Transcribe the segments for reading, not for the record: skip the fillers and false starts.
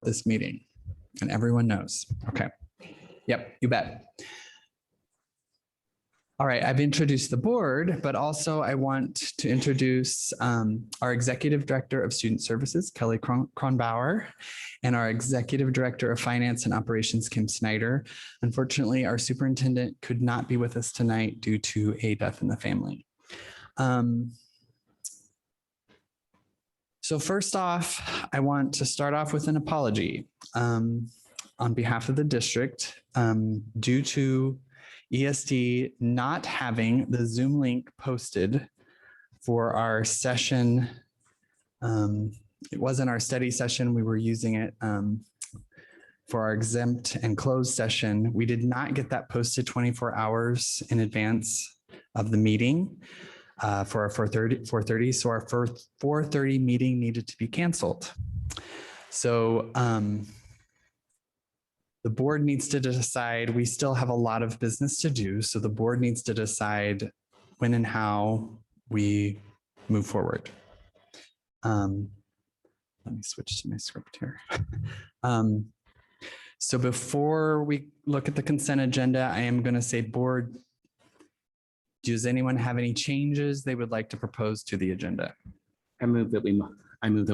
this meeting? And everyone knows. Okay. Yep, you bet. All right, I've introduced the board, but also I want to introduce our Executive Director of Student Services, Kelly Kronbauer, and our Executive Director of Finance and Operations, Kim Snyder. Unfortunately, our superintendent could not be with us tonight due to a death in the family. So first off, I want to start off with an apology on behalf of the district due to ESD not having the Zoom link posted for our session. It wasn't our study session. We were using it for our exempt and closed session. We did not get that posted 24 hours in advance of the meeting for our 4:30. So our 4:30 meeting needed to be canceled. So the board needs to decide. We still have a lot of business to do. So the board needs to decide when and how we move forward. Let me switch to my script here. So before we look at the consent agenda, I am going to say, board, does anyone have any changes they would like to propose to the agenda? I move that we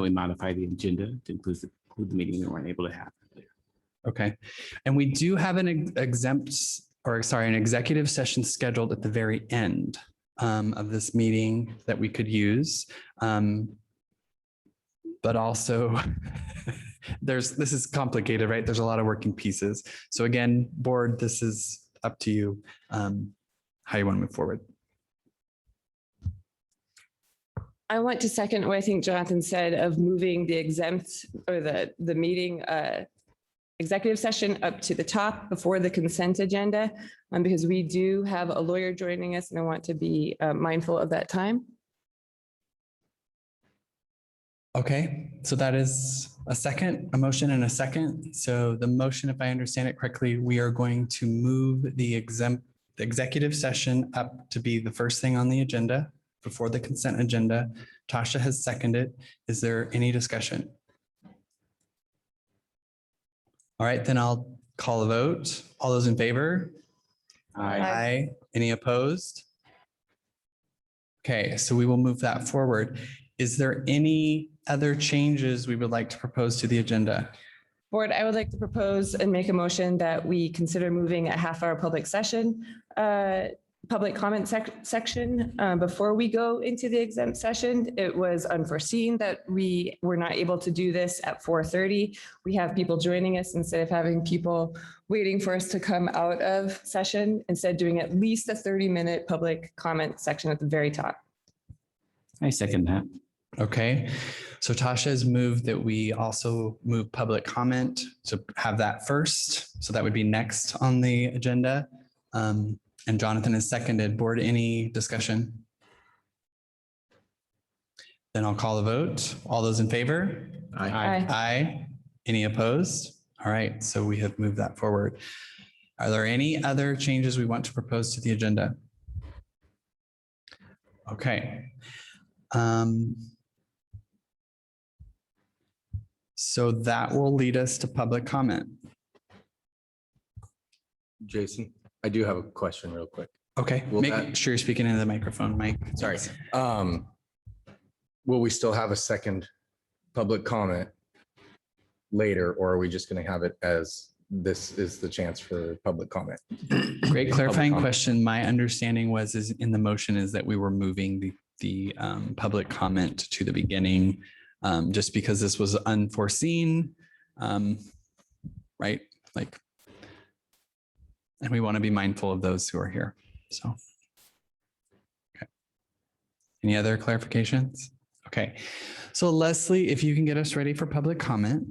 modify the agenda to include the meeting we weren't able to have. Okay, and we do have an executive session scheduled at the very end of this meeting that we could use. But also, this is complicated, right? There's a lot of working pieces. So again, board, this is up to you, how you want to move forward. I want to second what I think Jonathan said of moving the exempt or the meeting executive session up to the top before the consent agenda, because we do have a lawyer joining us and I want to be mindful of that time. Okay, so that is a motion and a second. So the motion, if I understand it correctly, we are going to move the executive session up to be the first thing on the agenda before the consent agenda. Tasha has seconded. Is there any discussion? All right, then I'll call a vote. All those in favor? Aye. Aye. Any opposed? Okay, so we will move that forward. Is there any other changes we would like to propose to the agenda? Board, I would like to propose and make a motion that we consider moving a half-hour public session, public comment section before we go into the exempt session. It was unforeseen that we were not able to do this at 4:30. We have people joining us instead of having people waiting for us to come out of session, instead doing at least a 30-minute public comment section at the very top. I second that. Okay, so Tasha has moved that we also move public comment to have that first. So that would be next on the agenda. And Jonathan has seconded. Board, any discussion? Then I'll call the vote. All those in favor? Aye. Aye. Aye. Any opposed? All right, so we have moved that forward. Are there any other changes we want to propose to the agenda? Okay. So that will lead us to public comment. Jason, I do have a question real quick. Okay, make sure you're speaking into the microphone, Mike. Sorry. Will we still have a second public comment later, or are we just going to have it as this is the chance for public comment? Great clarifying question. My understanding was in the motion is that we were moving the public comment to the beginning, just because this was unforeseen, right? Like, and we want to be mindful of those who are here. So, okay. Any other clarifications? Okay. So Leslie, if you can get us ready for public comment.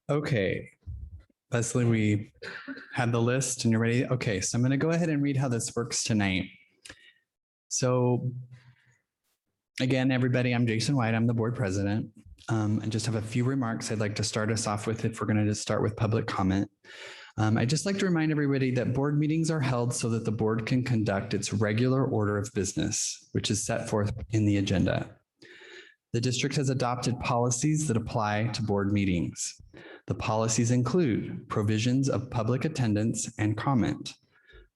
Okay, Leslie, we had the list and you're ready. Okay, so I'm going to go ahead and read how this works tonight. So again, everybody, I'm Jason White. I'm the board president. I just have a few remarks I'd like to start us off with if we're going to just start with public comment. I'd just like to remind everybody that board meetings are held so that the board can conduct its regular order of business, which is set forth in the agenda. The district has adopted policies that apply to board meetings. The policies include provisions of public attendance and comment.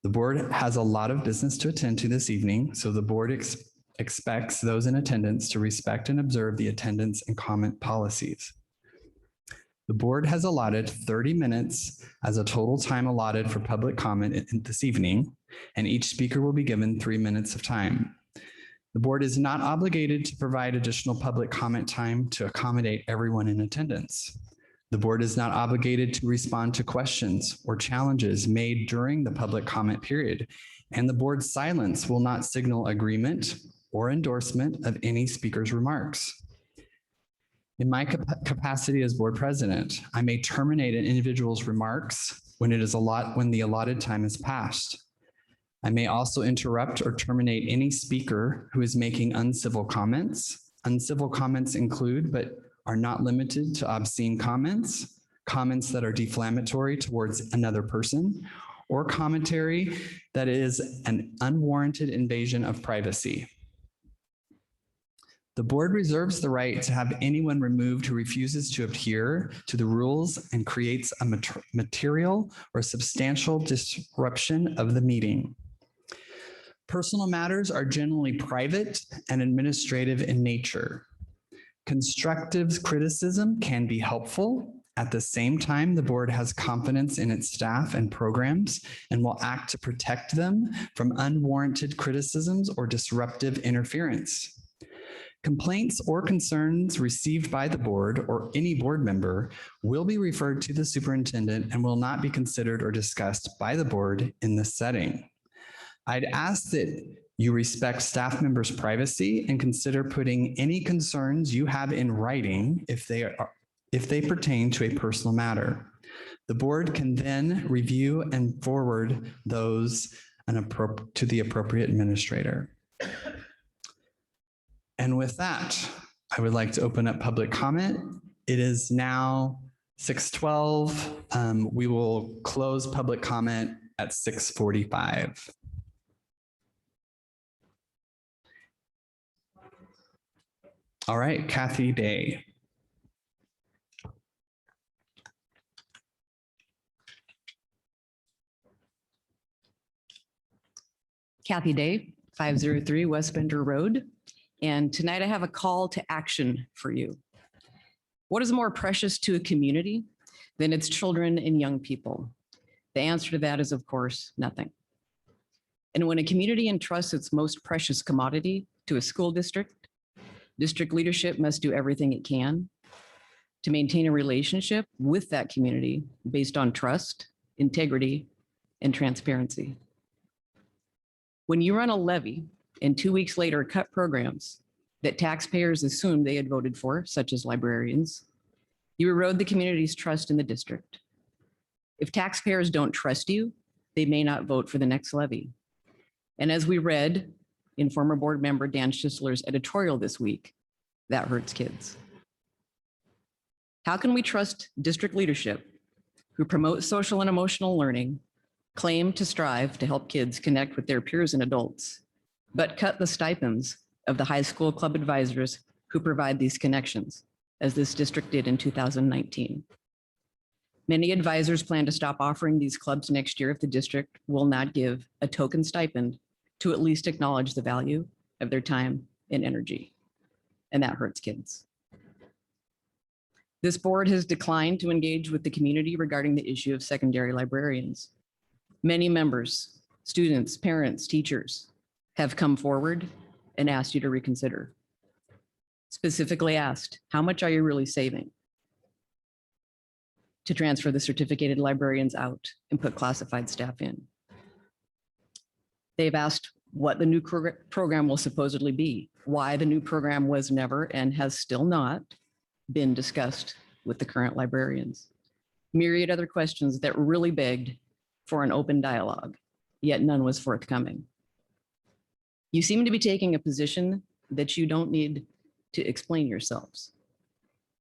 The board has a lot of business to attend to this evening, so the board expects those in attendance to respect and observe the attendance and comment policies. The board has allotted 30 minutes as a total time allotted for public comment this evening, and each speaker will be given 3 minutes of time. The board is not obligated to provide additional public comment time to accommodate everyone in attendance. The board is not obligated to respond to questions or challenges made during the public comment period, and the board's silence will not signal agreement or endorsement of any speaker's remarks. In my capacity as board president, I may terminate an individual's remarks when the allotted time has passed. I may also interrupt or terminate any speaker who is making uncivil comments. Uncivil comments include, but are not limited to, obscene comments, comments that are defamatory towards another person, or commentary that is an unwarranted invasion of privacy. The board reserves the right to have anyone removed who refuses to adhere to the rules and creates a material or substantial disruption of the meeting. Personal matters are generally private and administrative in nature. Constructive criticism can be helpful. At the same time, the board has confidence in its staff and programs and will act to protect them from unwarranted criticisms or disruptive interference. Complaints or concerns received by the board or any board member will be referred to the superintendent and will not be considered or discussed by the board in this setting. I'd ask that you respect staff members' privacy and consider putting any concerns you have in writing if they pertain to a personal matter. The board can then review and forward those to the appropriate administrator. And with that, I would like to open up public comment. It is now 6:12. We will close public comment at 6:45. All right, Kathy Day. Kathy Day, 503 West Bender Road. And tonight I have a call to action for you. What is more precious to a community than its children and young people? The answer to that is, of course, nothing. And when a community entrusts its most precious commodity to a school district, district leadership must do everything it can to maintain a relationship with that community based on trust, integrity, and transparency. When you run a levy and 2 weeks later cut programs that taxpayers assumed they had voted for, such as librarians, you erode the community's trust in the district. If taxpayers don't trust you, they may not vote for the next levy. And as we read in former board member Dan Schisler's editorial this week, that hurts kids. How can we trust district leadership who promote social and emotional learning, claim to strive to help kids connect with their peers and adults, but cut the stipends of the high school club advisors who provide these connections, as this district did in 2019? Many advisors plan to stop offering these clubs next year if the district will not give a token stipend to at least acknowledge the value of their time and energy. And that hurts kids. This board has declined to engage with the community regarding the issue of secondary librarians. Many members, students, parents, teachers have come forward and asked you to reconsider. Specifically asked, how much are you really saving to transfer the certificated librarians out and put classified staff in? They've asked what the new program will supposedly be, why the new program was never and has still not been discussed with the current librarians. myriad other questions that really begged for an open dialogue, yet none was forthcoming. You seem to be taking a position that you don't need to explain yourselves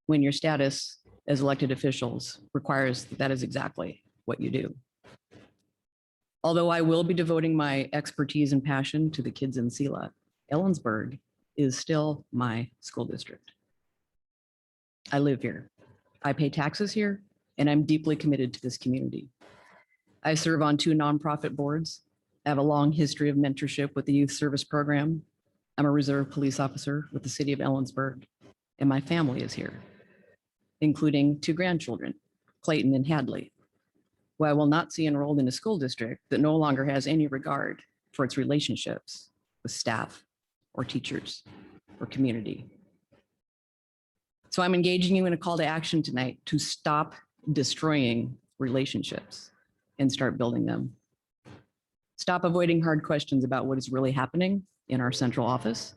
when your status as elected officials requires that is exactly what you do. Although I will be devoting my expertise and passion to the kids in SELA, Ellensburg is still my school district. I live here. I pay taxes here, and I'm deeply committed to this community. I serve on 2 nonprofit boards. I have a long history of mentorship with the youth service program. I'm a reserve police officer with the city of Ellensburg, and my family is here, including 2 grandchildren, Clayton and Hadley, who I will not see enrolled in a school district that no longer has any regard for its relationships with staff or teachers or community. So I'm engaging you in a call to action tonight to stop destroying relationships and start building them. Stop avoiding hard questions about what is really happening in our central office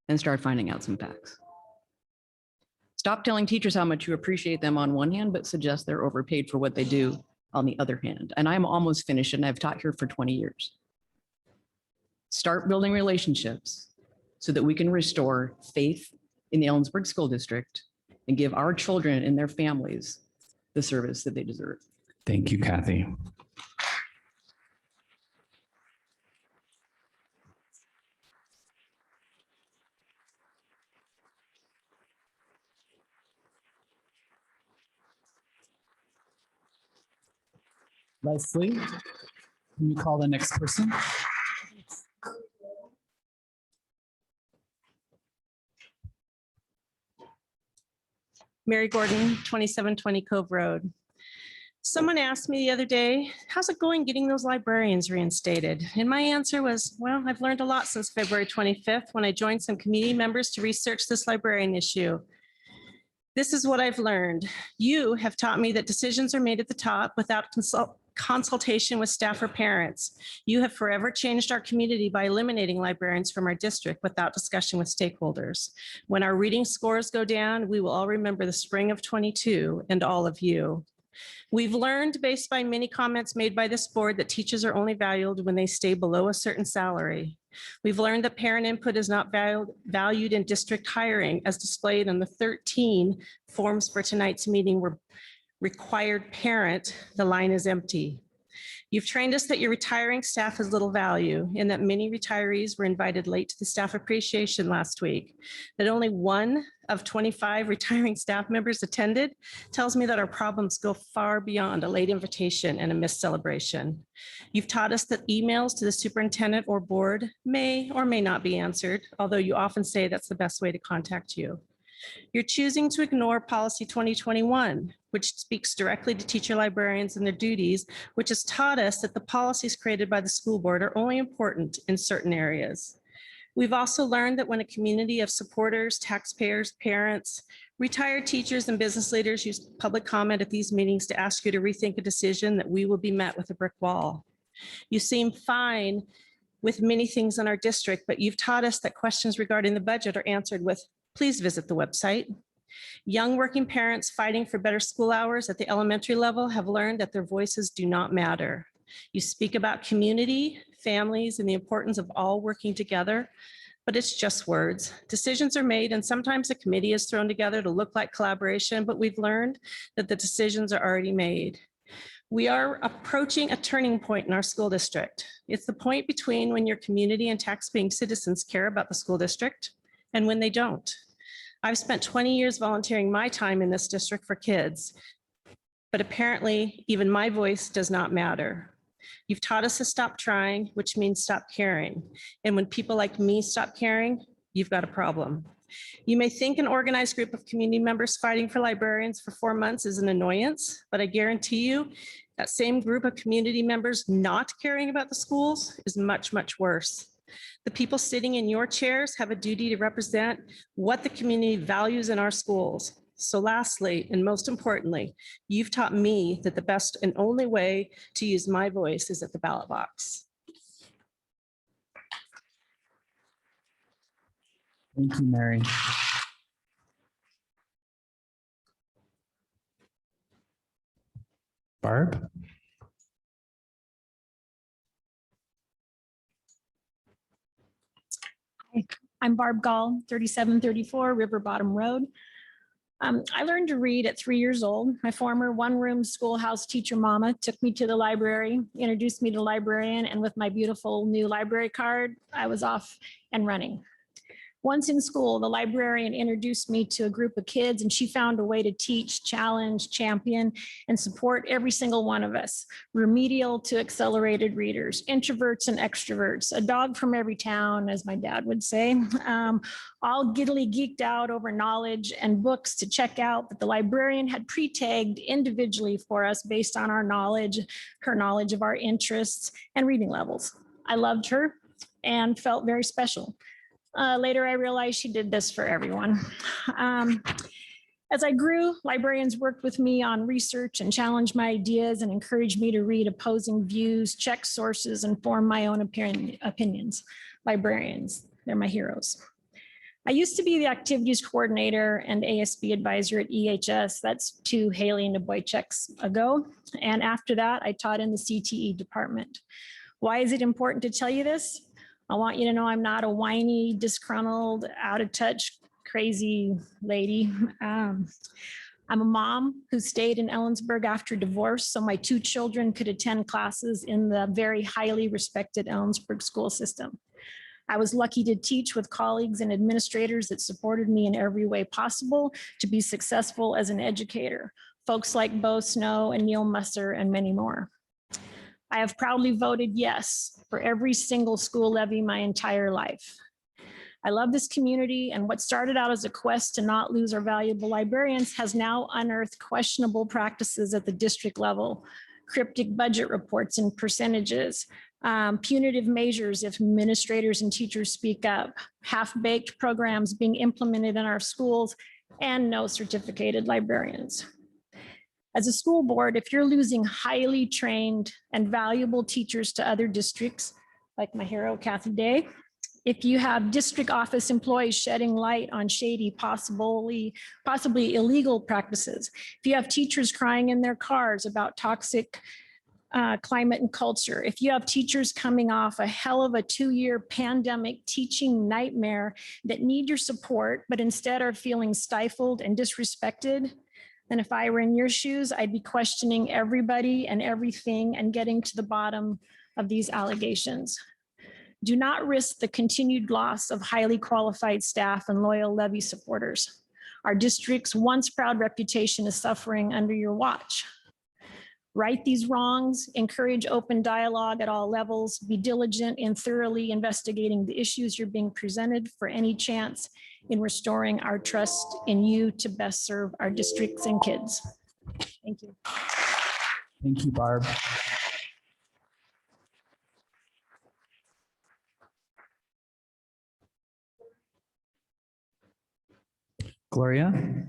and start finding out some facts. Stop telling teachers how much you appreciate them on one hand, but suggest they're overpaid for what they do on the other hand. And I'm almost finished and I've taught here for 20 years. Start building relationships so that we can restore faith in the Ellensburg School District and give our children and their families the service that they deserve. Thank you, Kathy. Leslie, can you call the next person? Mary Gordon, 2720 Cove Road. Someone asked me the other day, how's it going getting those librarians reinstated? And my answer was, well, I've learned a lot since February 25th when I joined some community members to research this librarian issue. This is what I've learned. You have taught me that decisions are made at the top without consultation with staff or parents. You have forever changed our community by eliminating librarians from our district without discussion with stakeholders. When our reading scores go down, we will all remember the spring of 22 and all of you. We've learned, based by many comments made by this board, that teachers are only valued when they stay below a certain salary. We've learned that parent input is not valued in district hiring, as displayed in the 13 forms for tonight's meeting were required parent, the line is empty. You've trained us that your retiring staff has little value and that many retirees were invited late to the staff appreciation last week. That only 1 of 25 retiring staff members attended tells me that our problems go far beyond a late invitation and a missed celebration. You've taught us that emails to the superintendent or board may or may not be answered, although you often say that's the best way to contact you. You're choosing to ignore policy 2021, which speaks directly to teacher librarians and their duties, which has taught us that the policies created by the school board are only important in certain areas. We've also learned that when a community of supporters, taxpayers, parents, retired teachers, and business leaders use public comment at these meetings to ask you to rethink a decision, that we will be met with a brick wall. You seem fine with many things in our district, but you've taught us that questions regarding the budget are answered with, please visit the website. Young working parents fighting for better school hours at the elementary level have learned that their voices do not matter. You speak about community, families, and the importance of all working together, but it's just words. Decisions are made, and sometimes a committee is thrown together to look like collaboration, but we've learned that the decisions are already made. We are approaching a turning point in our school district. It's the point between when your community and taxpaying citizens care about the school district and when they don't. I've spent 20 years volunteering my time in this district for kids, but apparently even my voice does not matter. You've taught us to stop trying, which means stop caring. And when people like me stop caring, you've got a problem. You may think an organized group of community members fighting for librarians for 4 months is an annoyance, but I guarantee you that same group of community members not caring about the schools is much, much worse. The people sitting in your chairs have a duty to represent what the community values in our schools. So lastly, and most importantly, you've taught me that the best and only way to use my voice is at the ballot box. Thank you, Mary. Barb. I'm Barb Gall, 3734 River Bottom Road. I learned to read at 3 years old. My former one-room schoolhouse teacher mama took me to the library, introduced me to librarian, and with my beautiful new library card, I was off and running. Once in school, the librarian introduced me to a group of kids, and she found a way to teach, challenge, champion, and support every single one of us, remedial to accelerated readers, introverts and extroverts, a dog from every town, as my dad would say, all giddily geeked out over knowledge and books to check out that the librarian had pre-tagged individually for us based on our knowledge, her knowledge of our interests and reading levels. I loved her and felt very special. Later, I realized she did this for everyone. As I grew, librarians worked with me on research and challenged my ideas and encouraged me to read opposing views, check sources, and form my own opinions. Librarians, they're my heroes. I used to be the activities coordinator and ASB advisor at EHS. That's 2 Haley and Boychecks ago. And after that, I taught in the CTE department. Why is it important to tell you this? I want you to know I'm not a whiny, disgruntled, out of touch, crazy lady. I'm a mom who stayed in Ellensburg after divorce, so my 2 children could attend classes in the very highly respected Ellensburg school system. I was lucky to teach with colleagues and administrators that supported me in every way possible to be successful as an educator. Folks like Bo Snow and Neil Musser and many more. I have proudly voted yes for every single school levy my entire life. I love this community, and what started out as a quest to not lose our valuable librarians has now unearthed questionable practices at the district level, cryptic budget reports and percentages, punitive measures if administrators and teachers speak up, half-baked programs being implemented in our schools, and no certificated librarians. As a school board, if you're losing highly trained and valuable teachers to other districts, like my hero, Kathy Day, if you have district office employees shedding light on shady, possibly illegal practices, if you have teachers crying in their cars about toxic climate and culture, if you have teachers coming off a hell of a 2-year pandemic teaching nightmare that need your support, but instead are feeling stifled and disrespected, then if I were in your shoes, I'd be questioning everybody and everything and getting to the bottom of these allegations. Do not risk the continued loss of highly qualified staff and loyal levy supporters. Our district's once proud reputation is suffering under your watch. Right these wrongs, encourage open dialogue at all levels, be diligent in thoroughly investigating the issues you're being presented for any chance in restoring our trust in you to best serve our districts and kids. Thank you. Thank you, Barb. Gloria?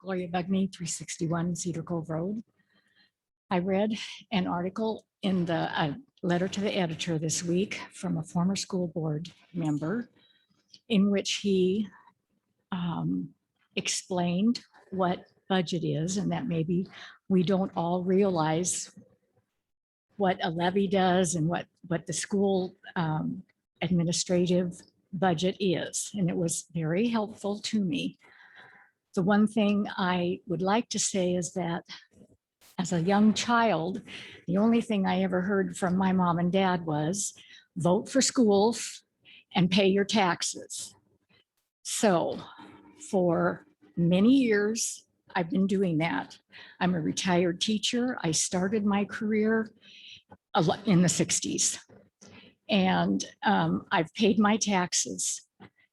Gloria Bugney, 361 Cedar Cove Road. I read an article in the letter to the editor this week from a former school board member in which he explained what budget is and that maybe we don't all realize what a levy does and what the school administrative budget is. And it was very helpful to me. The one thing I would like to say is that as a young child, the only thing I ever heard from my mom and dad was vote for schools and pay your taxes. So for many years, I've been doing that. I'm a retired teacher. I started my career in the 60s. And I've paid my taxes.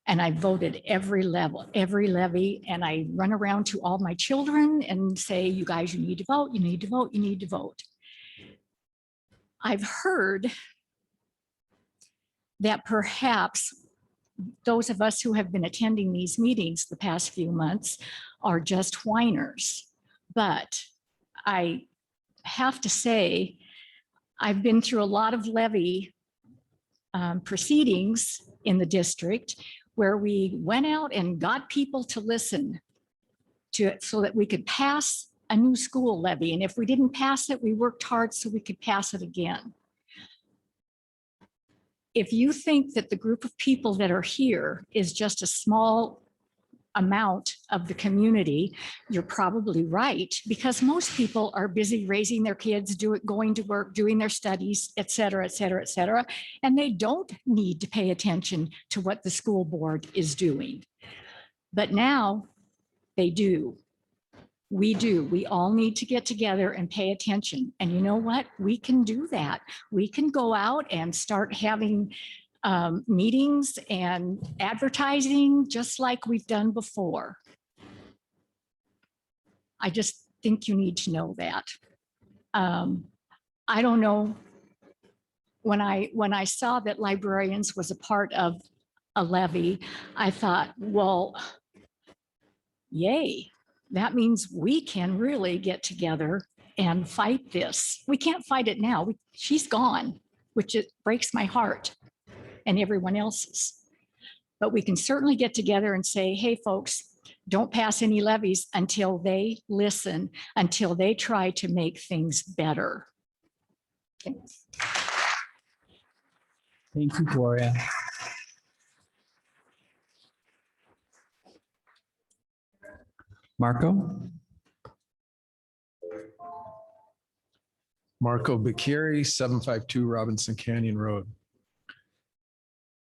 And I voted every levy, and I run around to all my children and say, you guys, you need to vote, you need to vote, you need to vote. I've heard that perhaps those of us who have been attending these meetings the past few months are just whiners. But I have to say, I've been through a lot of levy proceedings in the district where we went out and got people to listen to it so that we could pass a new school levy. And if we didn't pass it, we worked hard so we could pass it again. If you think that the group of people that are here is just a small amount of the community, you're probably right, because most people are busy raising their kids, going to work, doing their studies, et cetera, et cetera, et cetera. And they don't need to pay attention to what the school board is doing. But now they do. We do. We all need to get together and pay attention. And you know what? We can do that. We can go out and start having meetings and advertising just like we've done before. I just think you need to know that. I don't know. When I saw that librarians was a part of a levy, I thought, well, yay. That means we can really get together and fight this. We can't fight it now. She's gone, which it breaks my heart and everyone else's. But we can certainly get together and say, hey, folks, don't pass any levies until they listen, until they try to make things better. Thanks. Thank you, Gloria. Marco? Marco Bicchieri, 752 Robinson Canyon Road.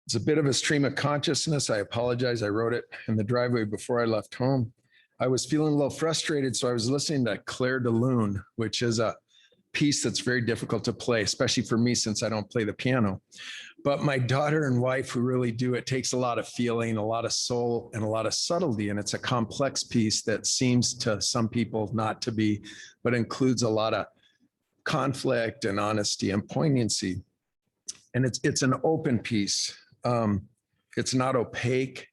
It's a bit of a stream of consciousness. I apologize. I wrote it in the driveway before I left home. I was feeling a little frustrated, so I was listening to Claire de Lune, which is a piece that's very difficult to play, especially for me since I don't play the piano. But my daughter and wife who really do, it takes a lot of feeling, a lot of soul, and a lot of subtlety. And it's a complex piece that seems to some people not to be, but includes a lot of conflict and honesty and poignancy. And it's an open piece. It's not opaque.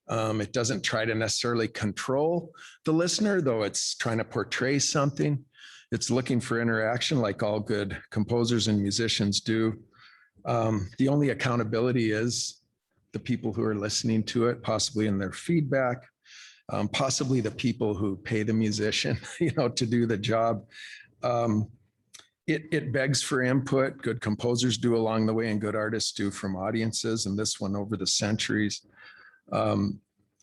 It doesn't try to necessarily control the listener, though it's trying to portray something. It's looking for interaction like all good composers and musicians do. The only accountability is the people who are listening to it, possibly in their feedback, possibly the people who pay the musician, to do the job. It begs for input. Good composers do along the way and good artists do from audiences, and this one over the centuries.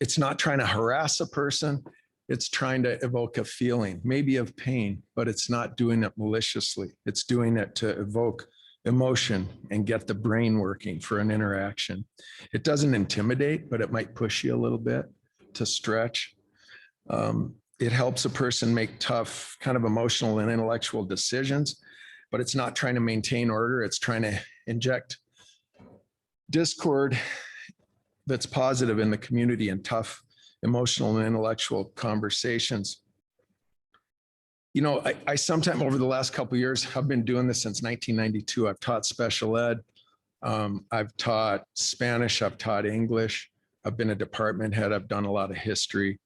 It's not trying to harass a person. It's trying to evoke a feeling, maybe of pain, but it's not doing it maliciously. It's doing it to evoke emotion and get the brain working for an interaction. It doesn't intimidate, but it might push you a little bit to stretch. It helps a person make tough kind of emotional and intellectual decisions, but it's not trying to maintain order. It's trying to inject discord that's positive in the community and tough emotional and intellectual conversations. I sometime over the last couple of years, I've been doing this since 1992. I've taught special ed. I've taught Spanish. I've taught English. I've been a department head. I've done a lot of history.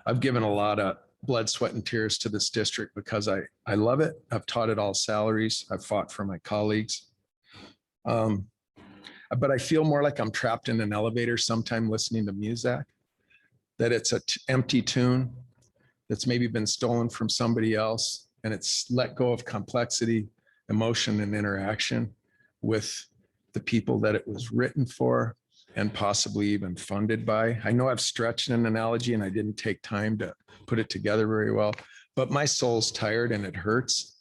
I've given a lot of blood, sweat, and tears to this district because I love it. I've taught it all salaries. I've fought for my colleagues. But I feel more like I'm trapped in an elevator sometime listening to music, that it's an empty tune that's maybe been stolen from somebody else, and it's let go of complexity, emotion, and interaction with the people that it was written for and possibly even funded by. I know I've stretched an analogy and I didn't take time to put it together very well, but my soul's tired and it hurts.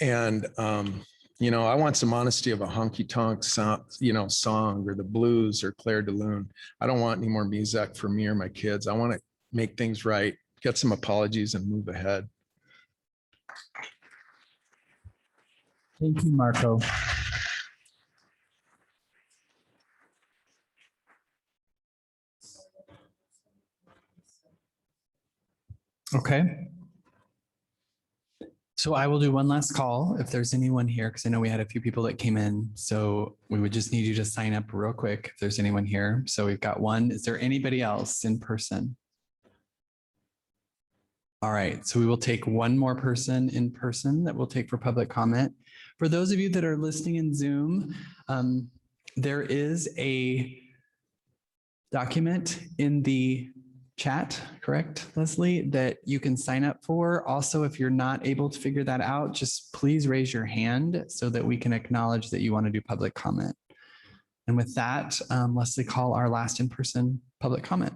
And, I want some honesty of a honky-tonk song or the blues or Claire de Lune. I don't want any more music for me or my kids. I want to make things right, get some apologies, and move ahead. Thank you, Marco. Okay. So I will do one last call if there's anyone here, because I know we had a few people that came in. So we would just need you to sign up real quick if there's anyone here. So we've got one. Is there anybody else in person? All right. So we will take one more person in person that we'll take for public comment. For those of you that are listening in Zoom, There is a document in the chat, correct, Leslie, that you can sign up for. Also, if you're not able to figure that out, just please raise your hand so that we can acknowledge that you want to do public comment. And with that, Leslie, call our last in-person public comment.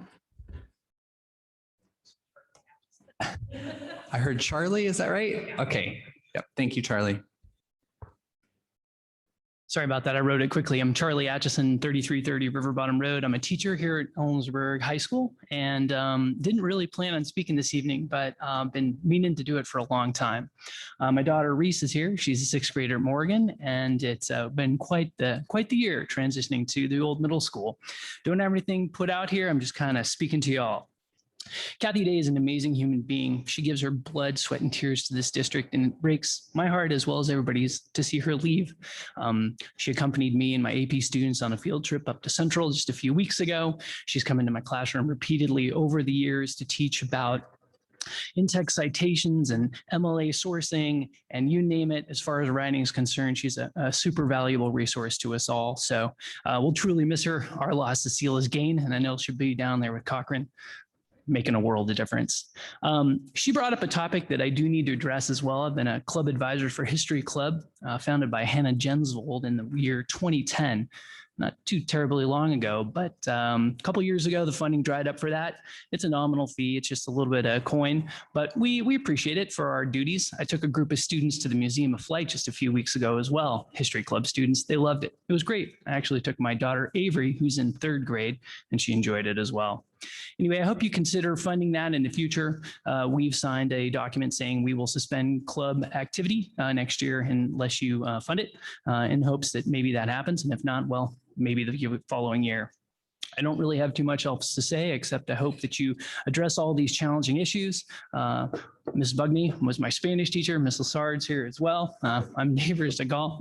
I heard Charlie, is that right? Okay. Yep. Thank you, Charlie. Sorry about that. I wrote it quickly. I'm Charlie Atchison, 3330 River Bottom Road. I'm a teacher here at Ellensburg High School and didn't really plan on speaking this evening, but been meaning to do it for a long time. My daughter Reese is here. She's a sixth grader at Morgan, and it's been quite the year transitioning to the old middle school. Don't have anything put out here. I'm just kind of speaking to y'all. Kathy Day is an amazing human being. She gives her blood, sweat, and tears to this district, and it breaks my heart as well as everybody's to see her leave. She accompanied me and my AP students on a field trip up to Central just a few weeks ago. She's come into my classroom repeatedly over the years to teach about in-text citations and MLA sourcing, and you name it. As far as writing is concerned, she's a super valuable resource to us all. So we'll truly miss her. Our loss to Sela's gain, and I know she'll be down there with Cochran, making a world of difference. She brought up a topic that I do need to address as well. I've been a club advisor for History Club, founded by Hannah Jensvold in the year 2010. Not too terribly long ago, but a couple years ago, the funding dried up for that. It's a nominal fee. It's just a little bit of coin, but we appreciate it for our duties. I took a group of students to the Museum of Flight just a few weeks ago as well. History Club students, they loved it. It was great. I actually took my daughter Avery, who's in third grade, and she enjoyed it as well. Anyway, I hope you consider funding that in the future. We've signed a document saying we will suspend club activity next year unless you fund it, in hopes that maybe that happens. And if not, well, maybe the following year. I don't really have too much else to say, except I hope that you address all these challenging issues. Ms. Bugney was my Spanish teacher. Ms. Lassard's here as well. I'm neighbors to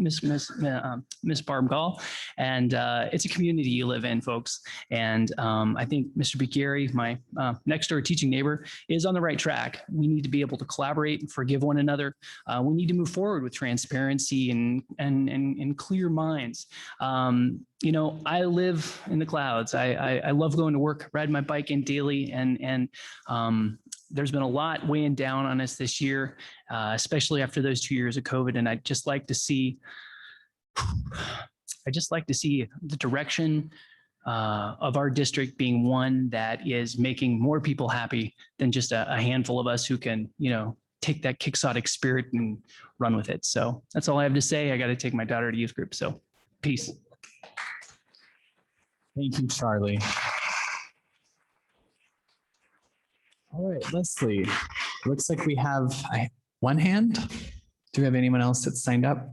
Miss Barb Gall, and it's a community you live in, folks. And I think Mr. Bicchieri, my next door teaching neighbor, is on the right track. We need to be able to collaborate and forgive one another. We need to move forward with transparency and clear minds. You know, I live in the clouds. I love going to work, ride my bike in daily, and there's been a lot weighing down on us this year, especially after those 2 years of COVID. And I'd just like to see the direction of our district being one that is making more people happy than just a handful of us who can, you know, take that quixotic spirit and run with it. So that's all I have to say. I got to take my daughter to youth group. So peace. Thank you, Charlie. All right, Leslie, looks like we have one hand. Do we have anyone else that's signed up?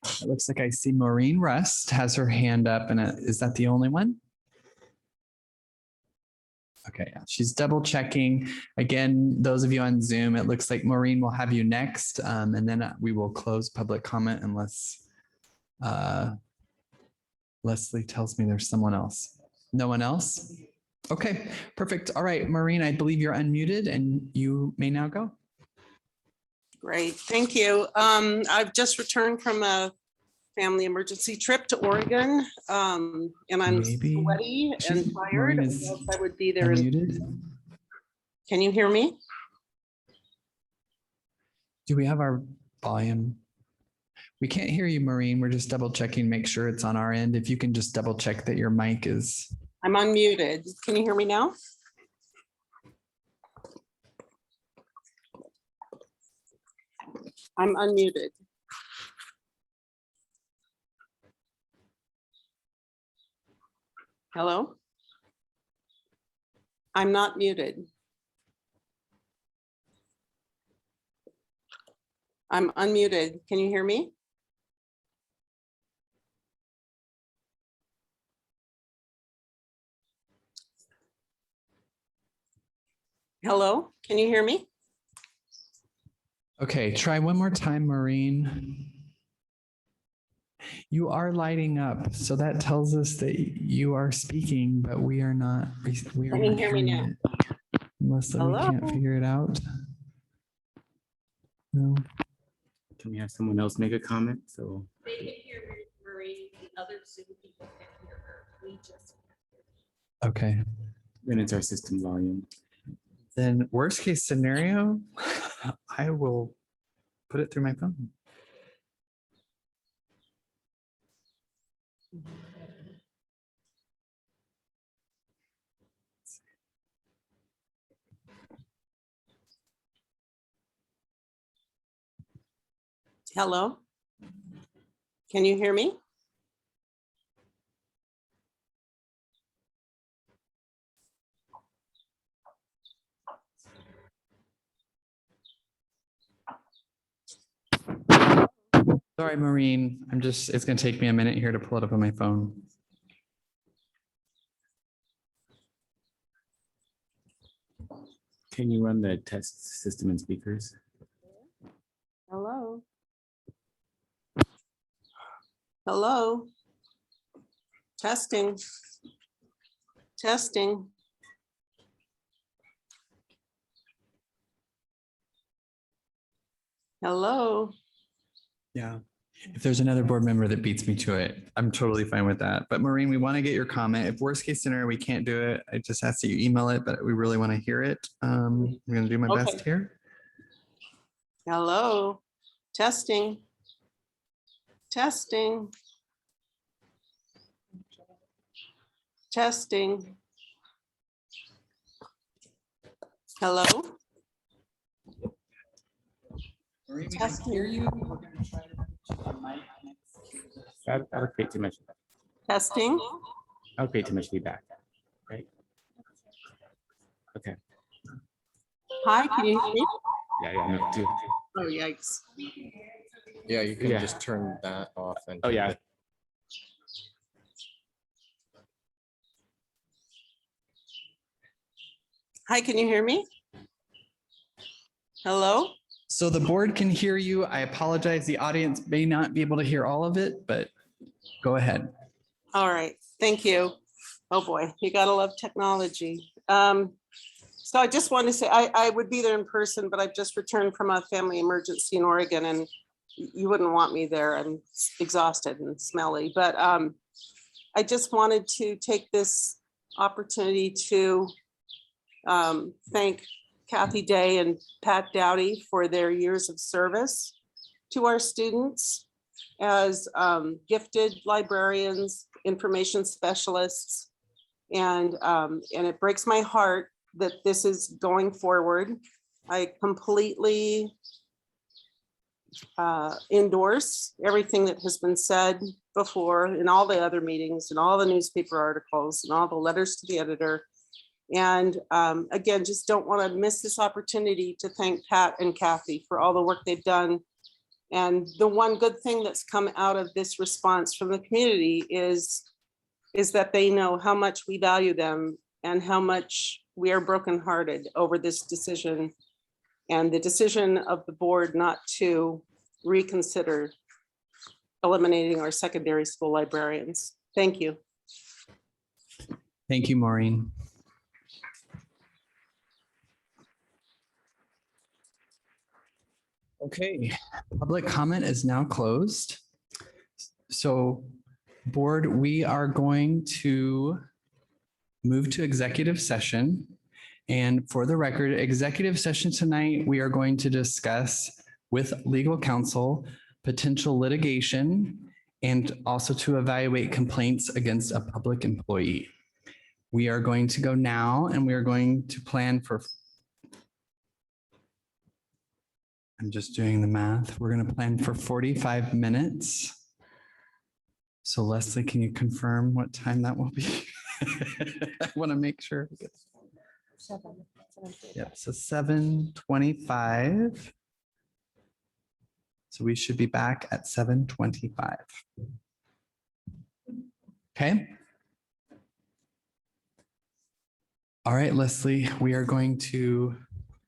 It looks like I see Maureen Rust has her hand up, and is that the only one? Okay, yeah, she's double checking. Again, those of you on Zoom, it looks like Maureen will have you next, and then we will close public comment unless Leslie tells me there's someone else. No one else? Okay, perfect. All right, Maureen, I believe you're unmuted and you may now go. Great, thank you. I've just returned from a family emergency trip to Oregon, and I'm sweaty and tired. I would be there. Can you hear me? Do we have our volume? We can't hear you, Maureen. We're just double checking, make sure it's on our end. If you can just double check that your mic is. I'm unmuted. Can you hear me now? I'm unmuted. Hello? I'm not muted. I'm unmuted. Can you hear me? Hello, can you hear me? Okay, try one more time, Maureen. You are lighting up, so that tells us that you are speaking, but we are not. Can you hear me now? Unless we can't figure it out. No. Can we have someone else make a comment? So They can hear Marie. other Zoom people can hear her. We just. Okay. Then it's our system volume. Then worst case scenario, I will put it through my phone. Hello? Can you hear me? Sorry, Maureen. It's going to take me a minute here to pull it up on my phone. Can you run the test system and speakers? Hello? Hello? Testing. Testing. Hello? Yeah. If there's another board member that beats me to it, I'm totally fine with that. But Maureen, we want to get your comment. If worst case scenario, we can't do it, I just ask that you email it, but we really want to hear it. I'm going to do my best here. Hello? Testing. Testing. Testing. Hello? Maureen, we Testing. can hear you. We're going to try to put you on mic. That would create too much. Testing. That would create too much feedback. Right? Okay. Hi, can you hear me? Yeah, me too. Oh, yikes. Yeah, you can Yeah. just turn that off and. Oh, yeah. Hi, can you hear me? Hello? So the board can hear you. I apologize. The audience may not be able to hear all of it, but go ahead. All right, thank you. Oh boy, you gotta love technology. So I just wanted to say, I would be there in person, but I've just returned from a family emergency in Oregon and you wouldn't want me there. I'm exhausted and smelly, but I just wanted to take this opportunity to thank Kathy Day and Pat Dowdy for their years of service to our students as gifted librarians, information specialists. And it breaks my heart that this is going forward. I completely endorse everything that has been said before in all the other meetings and all the newspaper articles and all the letters to the editor. And again, just don't want to miss this opportunity to thank Pat and Kathy for all the work they've done. And the one good thing that's come out of this response from the community is that they know how much we value them and how much we are brokenhearted over this decision and the decision of the board not to reconsider eliminating our secondary school librarians. Thank you. Thank you, Maureen. Okay, public comment is now closed. So board, we are going to move to executive session. And for the record, executive session tonight, we are going to discuss with legal counsel, potential litigation, and also to evaluate complaints against a public employee. We are going to go now and we are going to plan for, I'm just doing the math. We're going to plan for 45 minutes. So Leslie, can you confirm what time that will be? I want to make sure. Yep, so 7:25. So we should be back at 7:25. Okay. All right, Leslie, we are going to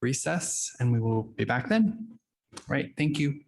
recess and we will be back then. All right, thank you.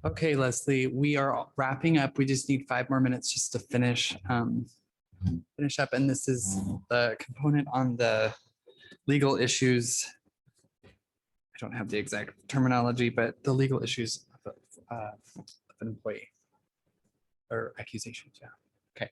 Okay, Leslie, we are wrapping up. We just need 5 more minutes just to finish up. And this is the component on the legal issues. I don't have the exact terminology, but the legal issues of an employee or accusations. Yeah. Okay.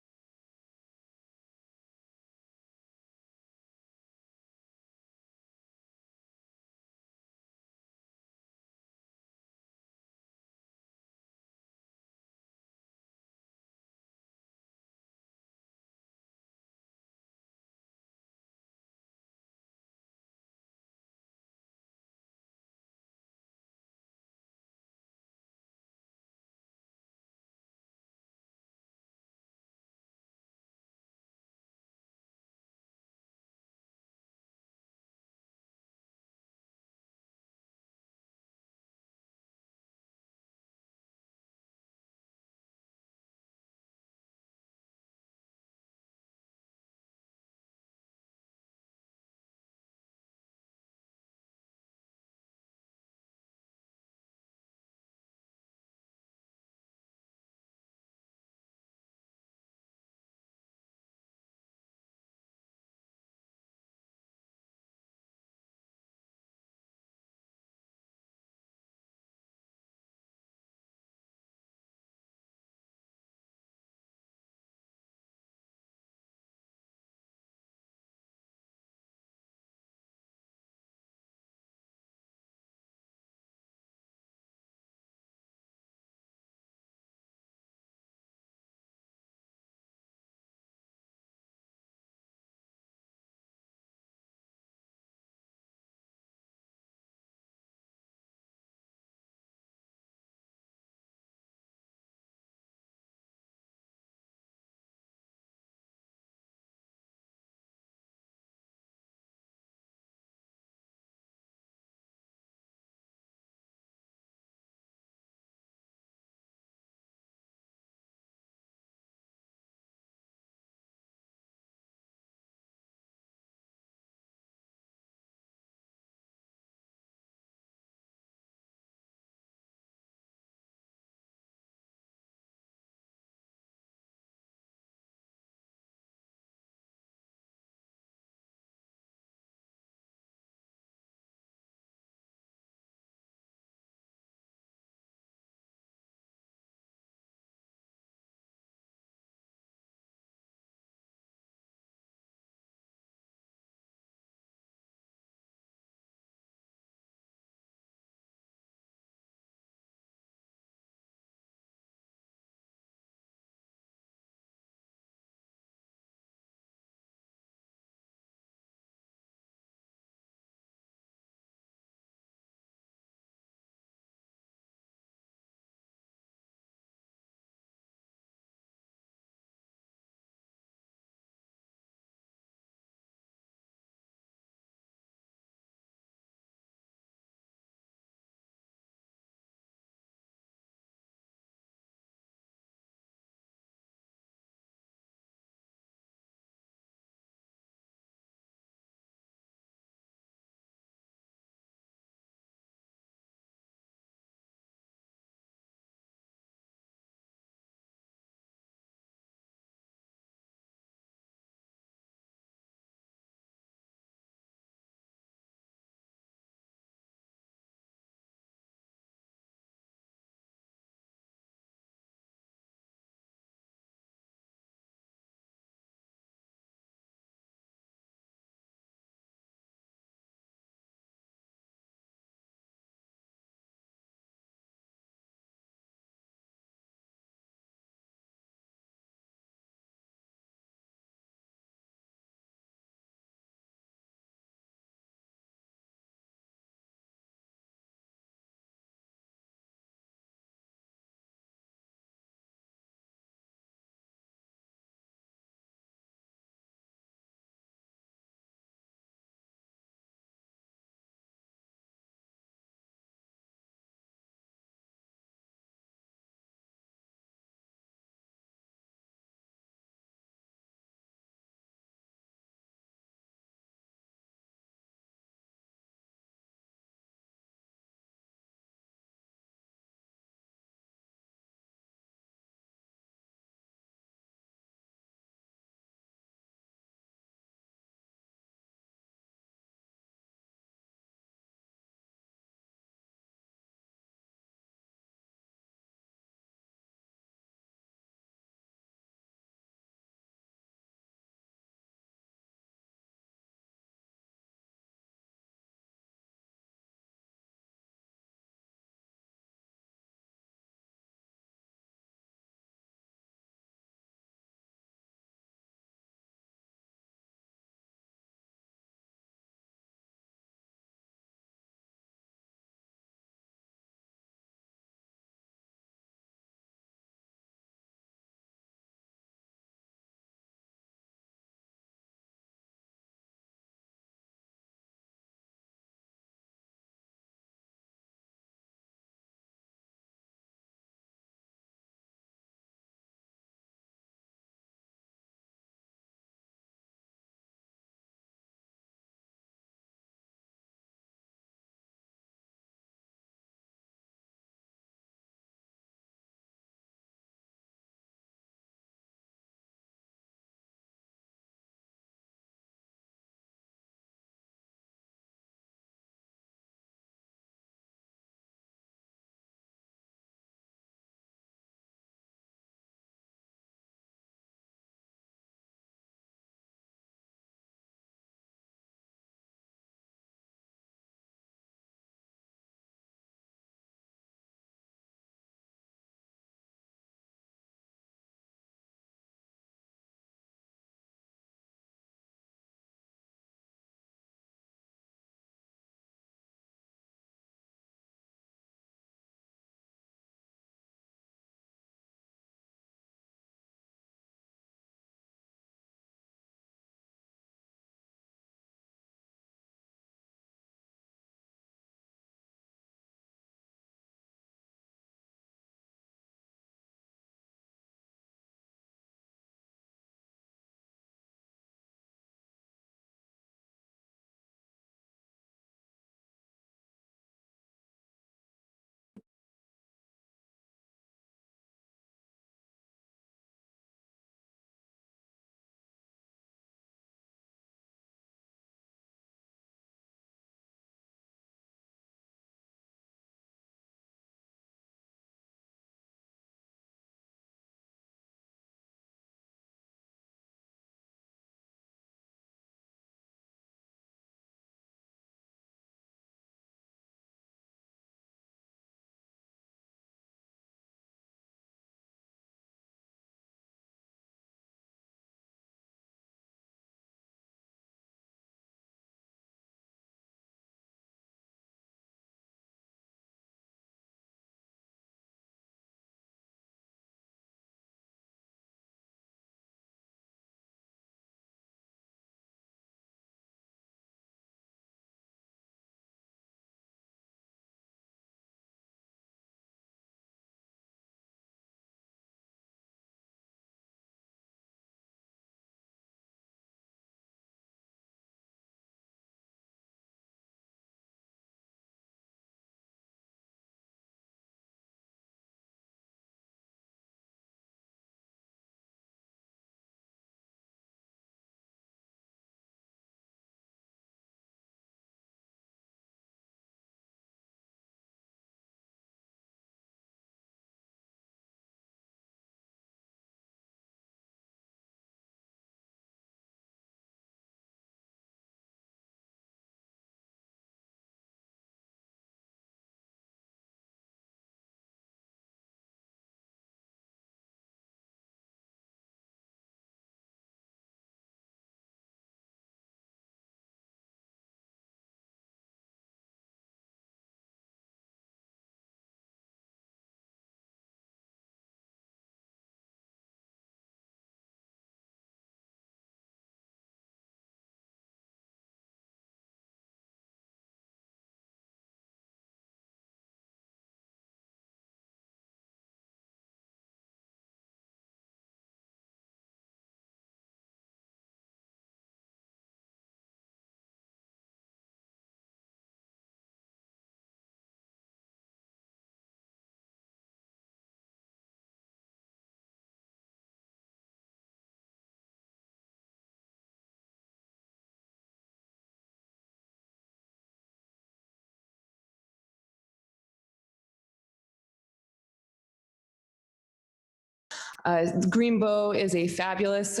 Greenbow is a fabulous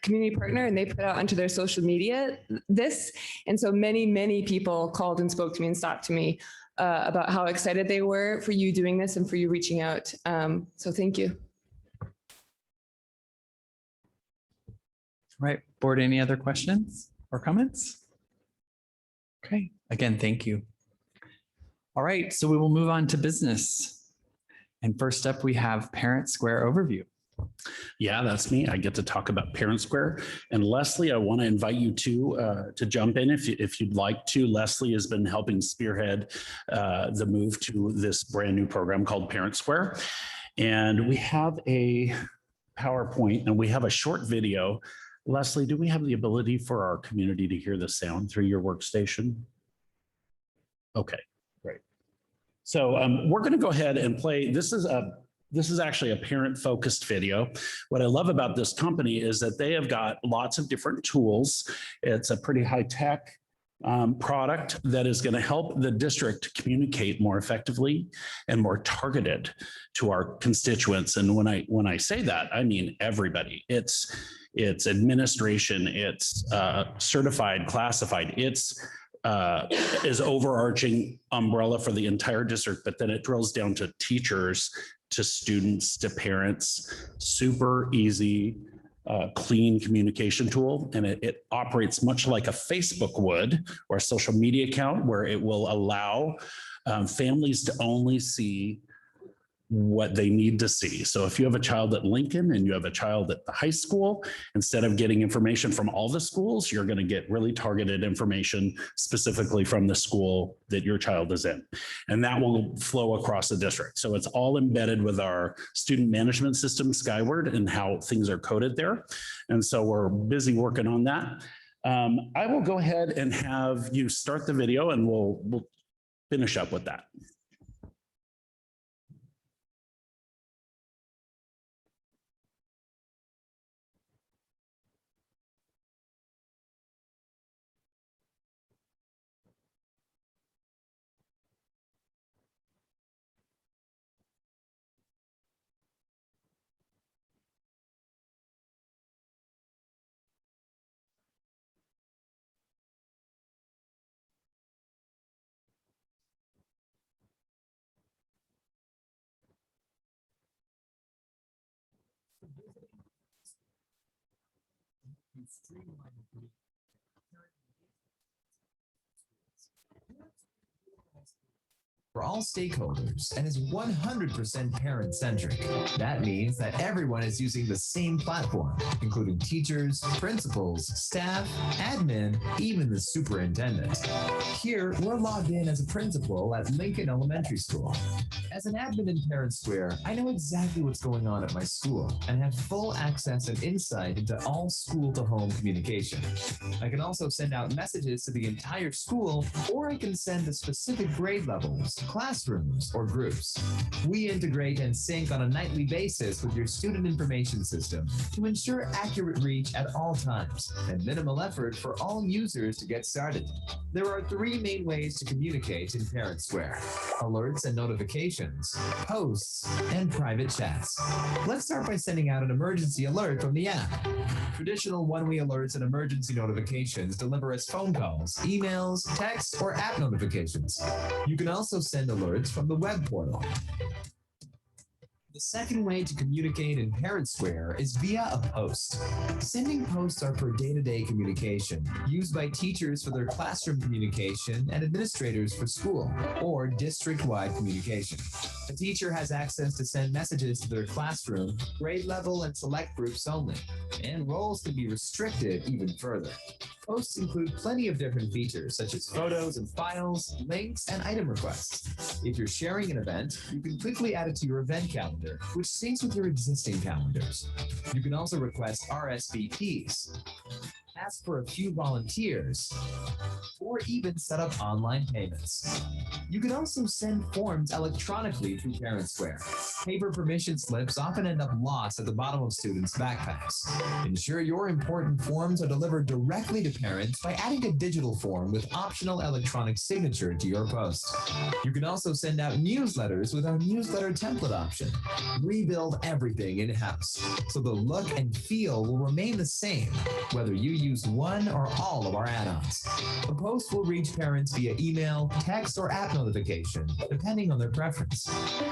community partner, and they put out onto their social media this. And so many people called and spoke to me and talked to me about how excited they were for you doing this and for you reaching out. So thank you. Right, board, any other questions or comments? Okay, again, thank you. All right, so we will move on to business. And first up, we have Parent Square overview. Yeah, that's me. I get to talk about Parent Square. And Leslie, I want to invite you to jump in if you'd like to. Leslie has been helping spearhead the move to this brand new program called Parent Square. And we have a PowerPoint and we have a short video. Leslie, do we have the ability for our community to hear the sound through your workstation? Okay, great. So we're going to go ahead and play. This is actually a parent-focused video. What I love about this company is that they have got lots of different tools. It's a pretty high-tech product that is going to help the district communicate more effectively and more targeted to our constituents. And when I say that, I mean everybody. It's administration, it's certified, classified, it's is overarching umbrella for the entire district, but then it drills down to teachers, to students, to parents. Super easy, clean communication tool. And it operates much like a Facebook would or a social media account, where it will allow families to only see what they need to see. So if you have a child at Lincoln and you have a child at the high school, instead of getting information from all the schools, you're going to get really targeted information specifically from the school that your child is in. And that will flow across the district. So it's all embedded with our student management system, Skyward, and how things are coded there. And so we're busy working on that. I will go ahead and have you start the video and we'll finish up with that. For all stakeholders and is 100% parent-centric. That means that everyone is using the same platform, including teachers, principals, staff, admin, even the superintendent. Here, we're logged in as a principal at Lincoln Elementary School. As an admin in Parent Square, I know exactly what's going on at my school and have full access and insight into all school-to-home communication. I can also send out messages to the entire school, or I can send to specific grade levels, classrooms, or groups. We integrate and sync on a nightly basis with your student information system to ensure accurate reach at all times and minimal effort for all users to get started. There are three main ways to communicate in Parent Square: alerts and notifications, posts, and private chats. Let's start by sending out an emergency alert from the app. Traditional one-way alerts and emergency notifications deliver as phone calls, emails, texts, or app notifications. You can also send alerts from the web portal. The second way to communicate in Parent Square is via a post. Sending posts are for day-to-day communication, used by teachers for their classroom communication and administrators for school or district-wide communication. A teacher has access to send messages to their classroom, grade level, and select groups only, and roles can be restricted even further. Posts include plenty of different features such as photos and files, links, and item requests. If you're sharing an event, you can quickly add it to your event calendar, which syncs with your existing calendars. You can also request RSVPs. ask for a few volunteers, or even set up online payments. You can also send forms electronically through ParentSquare. Paper permission slips often end up lost at the bottom of students' backpacks. Ensure your important forms are delivered directly to parents by adding a digital form with optional electronic signature to your post. You can also send out newsletters with our newsletter template option. We build everything in-house, so the look and feel will remain the same, whether you use one or all of our add-ons. The post will reach parents via email, text, or app notification, depending on their preference.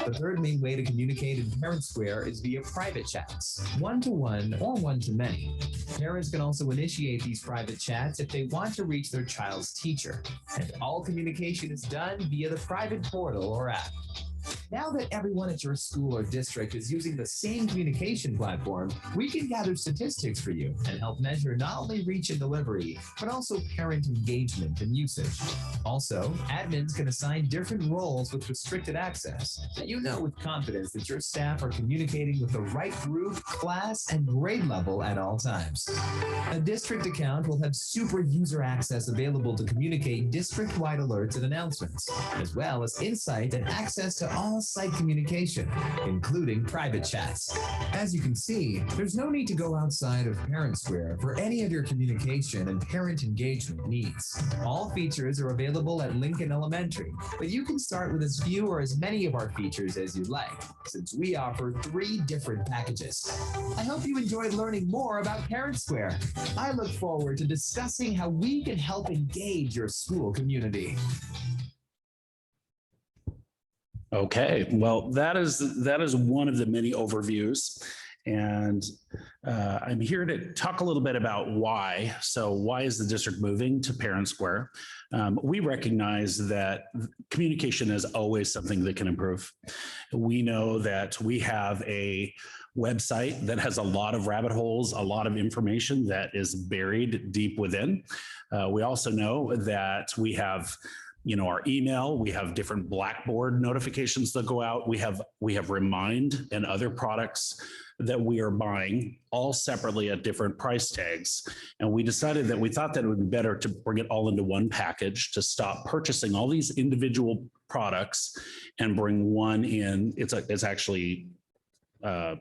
The third main way to communicate in ParentSquare is via private chats, one-to-one or one-to-many. Parents can also initiate these private chats if they want to reach their child's teacher, and all communication is done via the private portal or app. Now that everyone at your school or district is using the same communication platform, we can gather statistics for you and help measure not only reach and delivery, but also parent engagement and usage. Also, admins can assign different roles with restricted access, so you know with confidence that your staff are communicating with the right group, class, and grade level at all times. A district account will have super user access available to communicate district-wide alerts and announcements, as well as insight and access to all site communication, including private chats. As you can see, there's no need to go outside of ParentSquare for any of your communication and parent engagement needs. All features are available at Lincoln Elementary, but you can start with as few or as many of our features as you like, since we offer 3 different packages. I hope you enjoyed learning more about ParentSquare. I look forward to discussing how we can help engage your school community. Okay, well, that is one of the many overviews. And I'm here to talk a little bit about why. So why is the district moving to ParentSquare? We recognize that communication is always something that can improve. We know that we have a website that has a lot of rabbit holes, a lot of information that is buried deep within. We also know that we have our email, we have different Blackboard notifications that go out. We have Remind and other products that we are buying all separately at different price tags. And we decided that we thought that it would be better to bring it all into one package, to stop purchasing all these individual products and bring one in. It's actually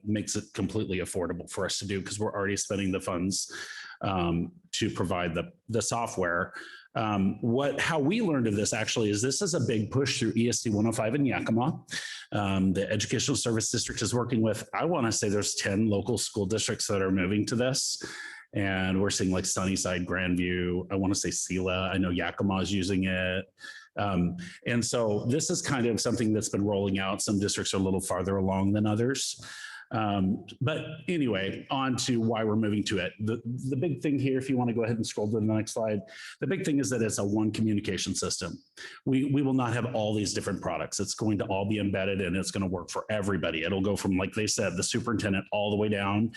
makes it completely affordable for us to do, because we're already spending the funds to provide the software. How we learned of this actually is this is a big push through ESD 105 in Yakima. The Educational Service District is working with, I want to say there's 10 local school districts that are moving to this. And we're seeing like Sunnyside, Grandview, I want to say Sela, I know Yakima is using it. And so this is kind of something that's been rolling out. Some districts are a little farther along than others. But anyway, on to why we're moving to it. The big thing here, if you want to go ahead and scroll to the next slide, the big thing is that it's a one communication system. We will not have all these different products. It's going to all be embedded and it's going to work for everybody. It'll go from, like they said, the superintendent all the way down.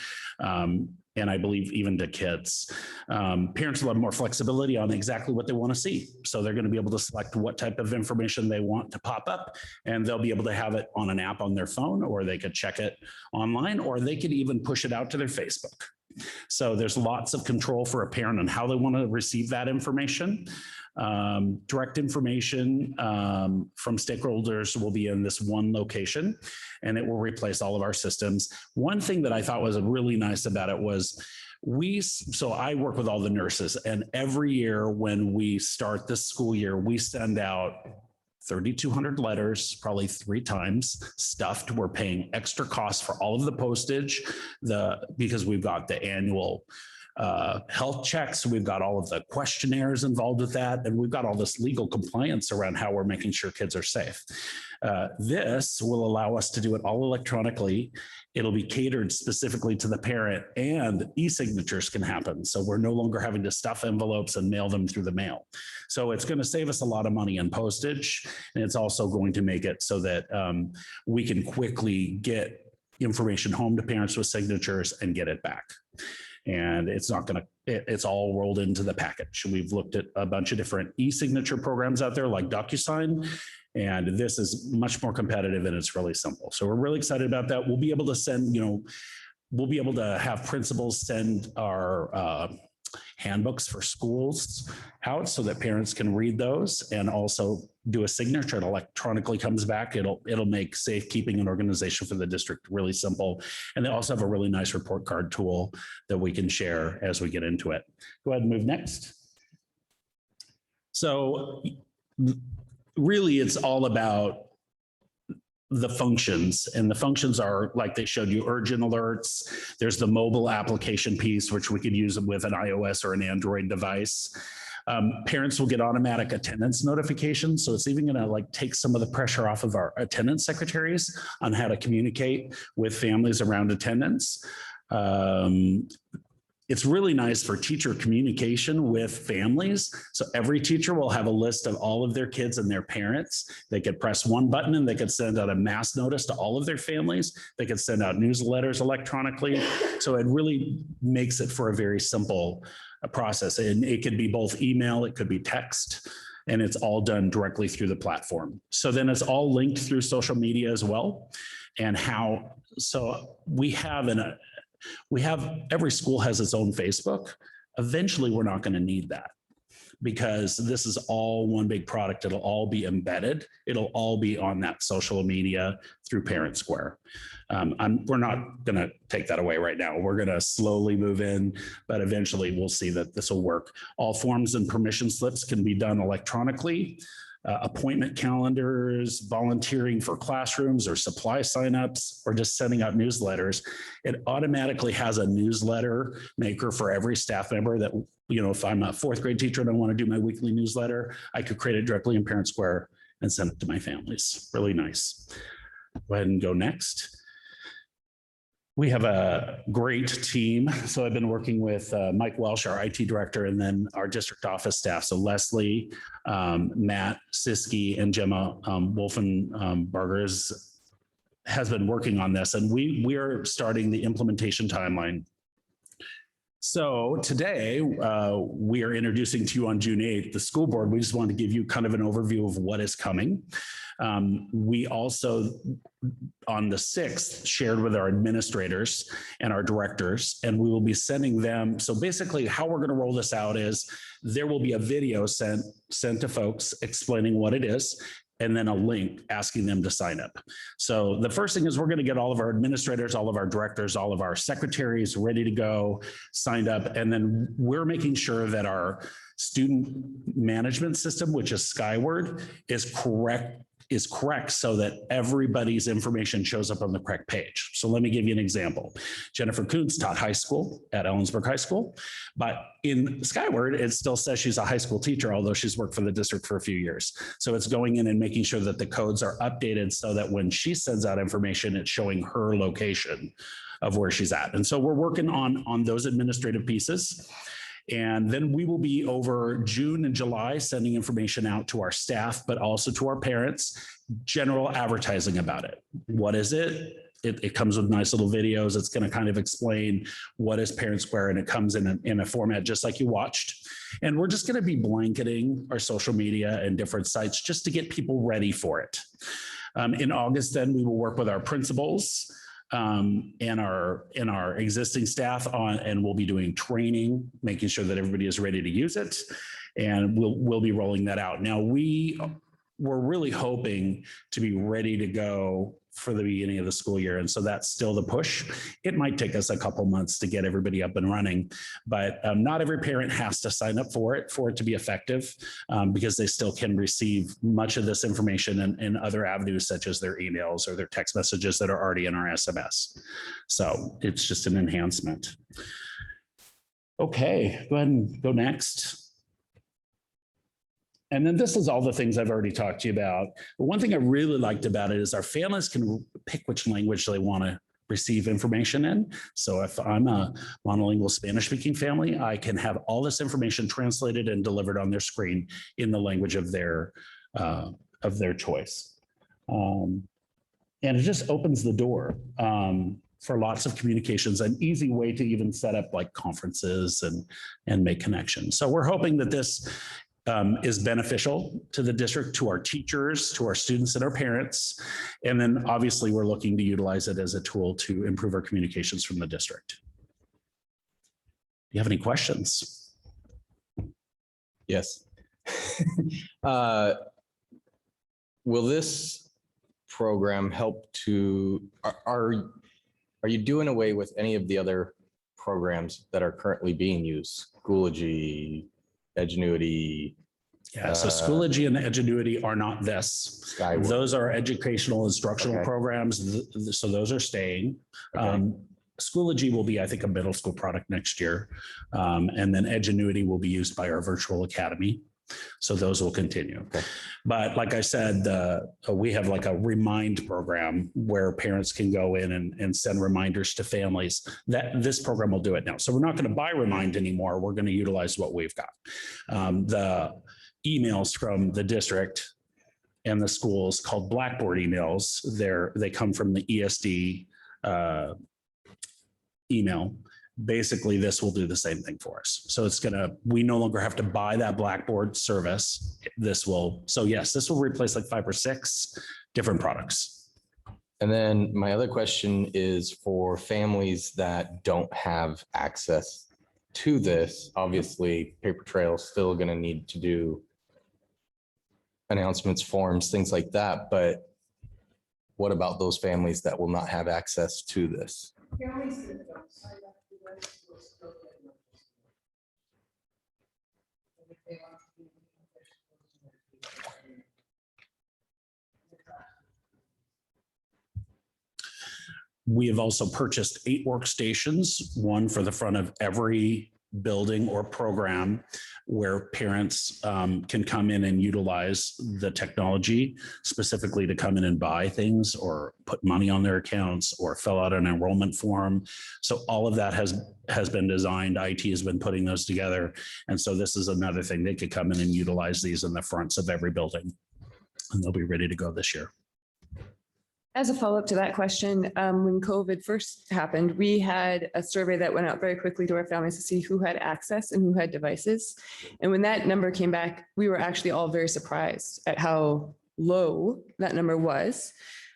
And I believe even to kids. Parents will have more flexibility on exactly what they want to see. So they're going to be able to select what type of information they want to pop up, and they'll be able to have it on an app on their phone, or they could check it online, or they could even push it out to their Facebook. So there's lots of control for a parent on how they want to receive that information. Direct information from stakeholders will be in this one location, and it will replace all of our systems. One thing that I thought was really nice about it was so I work with all the nurses, and every year when we start this school year, we send out 3,200 letters, probably 3 times stuffed. We're paying extra costs for all of the postage, because we've got the annual health checks. We've got all of the questionnaires involved with that. And we've got all this legal compliance around how we're making sure kids are safe. This will allow us to do it all electronically. It'll be catered specifically to the parent, and e-signatures can happen. So we're no longer having to stuff envelopes and mail them through the mail. So it's going to save us a lot of money in postage. And it's also going to make it so that we can quickly get information home to parents with signatures and get it back. And it's all rolled into the package. We've looked at a bunch of different e-signature programs out there like DocuSign, and this is much more competitive, and it's really simple. So we're really excited about that. We'll be able to send, we'll be able to have principals send our handbooks for schools out so that parents can read those and also do a signature. It electronically comes back. It'll make safekeeping and organization for the district really simple. And they also have a really nice report card tool that we can share as we get into it. Go ahead and move next. So really it's all about the functions, and the functions are like they showed you: urgent alerts. There's the mobile application piece, which we could use with an iOS or an Android device. Parents will get automatic attendance notifications. So it's even going to like take some of the pressure off of our attendance secretaries on how to communicate with families around attendance. It's really nice for teacher communication with families. So every teacher will have a list of all of their kids and their parents. They could press one button and they could send out a mass notice to all of their families. They could send out newsletters electronically. So it really makes it for a very simple process. And it could be both email, it could be text, and it's all done directly through the platform. So then it's all linked through social media as well. And so every school has its own Facebook. Eventually, we're not going to need that because this is all one big product. It'll all be embedded. It'll all be on that social media through Parent Square. We're not going to take that away right now. We're going to slowly move in, but eventually we'll see that this will work. All forms and permission slips can be done electronically. Appointment calendars, volunteering for classrooms or supply signups, or just sending out newsletters. It automatically has a newsletter maker for every staff member that, if I'm a fourth grade teacher and I want to do my weekly newsletter, I could create it directly in Parent Square and send it to my families. Really nice. Go ahead and go next. We have a great team. So I've been working with Mike Welsh, our IT director, and then our district office staff. So Leslie, Matt Siski, and Gemma Wolfenbargers has been working on this. And we are starting the implementation timeline. So today we are introducing to you on June 8th, the school board. We just want to give you kind of an overview of what is coming. We also, on the 6th, shared with our administrators and our directors, and we will be sending them. So basically how we're going to roll this out is there will be a video sent to folks explaining what it is, and then a link asking them to sign up. So the first thing is we're going to get all of our administrators, all of our directors, all of our secretaries ready to go, signed up. And then we're making sure that our student management system, which is Skyward, is correct so that everybody's information shows up on the correct page. So let me give you an example. Jennifer Kuntz taught high school at Ellensburg High School, but in Skyward, it still says she's a high school teacher, although she's worked for the district for a few years. So it's going in and making sure that the codes are updated so that when she sends out information, it's showing her location of where she's at. And so we're working on those administrative pieces. And then we will be over June and July sending information out to our staff, but also to our parents, general advertising about it. What is it? It comes with nice little videos. It's going to kind of explain what is Parent Square, and it comes in a format just like you watched. And we're just going to be blanketing our social media and different sites just to get people ready for it. In August, then we will work with our principals and our existing staff and we'll be doing training, making sure that everybody is ready to use it. And we'll be rolling that out. Now we're really hoping to be ready to go for the beginning of the school year. And so that's still the push. It might take us a couple months to get everybody up and running, but not every parent has to sign up for it to be effective because they still can receive much of this information in other avenues, such as their emails or their text messages that are already in our SMS. So it's just an enhancement. Okay, go ahead and go next. And then this is all the things I've already talked to you about. But one thing I really liked about it is our families can pick which language they want to receive information in. So if I'm a monolingual Spanish-speaking family, I can have all this information translated and delivered on their screen in the language of their choice. And it just opens the door for lots of communications, an easy way to even set up like conferences and make connections. So we're hoping that this is beneficial to the district, to our teachers, to our students and our parents. And then obviously we're looking to utilize it as a tool to improve our communications from the district. you have any questions? Yes. Will this program help to, are you doing away with any of the other programs that are currently being used? Schoology, Edgenuity? Yeah, so Schoology and Edgenuity are not this. Skyward. Those are educational instructional Okay. programs. So those are staying. Okay. Schoology will be, I think, a middle school product next year. And then Edgenuity will be used by our virtual academy. So those will continue. Okay. But like I said, we have like a remind program where parents can go in and send reminders to families. That this program will do it now. So we're not going to buy Remind anymore. We're going to utilize what we've got. The emails from the district and the schools called Blackboard emails. They come from the ESD email. Basically, this will do the same thing for us. So we no longer have to buy that Blackboard service. So yes, this will replace like 5 or 6 different products. And then my other question is for families that don't have access to this. Obviously, Paper Trail is still going to need to do announcements, forms, things like that. But what about those families that will not have access to this? Families that don't sign up for this will still get notice. If they want to be We have also purchased 8 workstations, one for the front of every building or program where parents can come in and utilize the technology specifically to come in and buy things or put money on their accounts or fill out an enrollment form. So all of that has been designed. IT has been putting those together. And so this is another thing. They could come in and utilize these in the fronts of every building and they'll be ready to go this year. As a follow-up to that question, when COVID first happened, we had a survey that went out very quickly to our families to see who had access and who had devices. And when that number came back, we were actually all very surprised at how low that number was.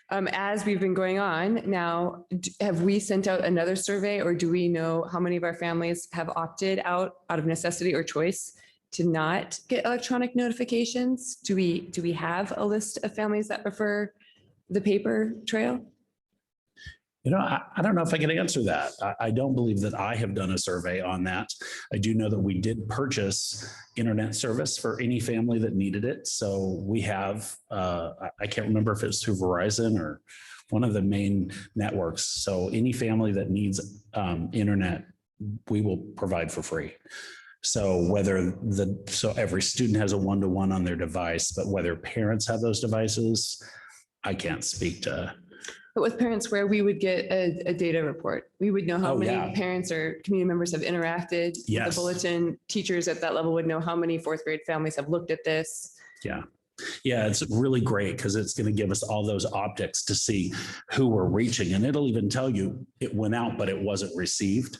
As we've been going on now, have we sent out another survey or do we know how many of our families have opted out of necessity or choice to not get electronic notifications? Do we have a list of families that prefer the paper trail? I don't know if I can answer that. I don't believe that I have done a survey on that. I do know that we did purchase internet service for any family that needed it. So we have, I can't remember if it's through Verizon or one of the main networks. So any family that needs internet, we will provide for free. So so every student has a one-to-one on their device, but whether parents have those devices, I can't speak to. But with parents where we would get a data report, we would know how many parents or community members have interacted. Yes. The bulletin, teachers at that level would know how many 4th grade families have looked at this. Yeah. Yeah, it's really great because it's going to give us all those optics to see who we're reaching. And it'll even tell you it went out, but it wasn't received,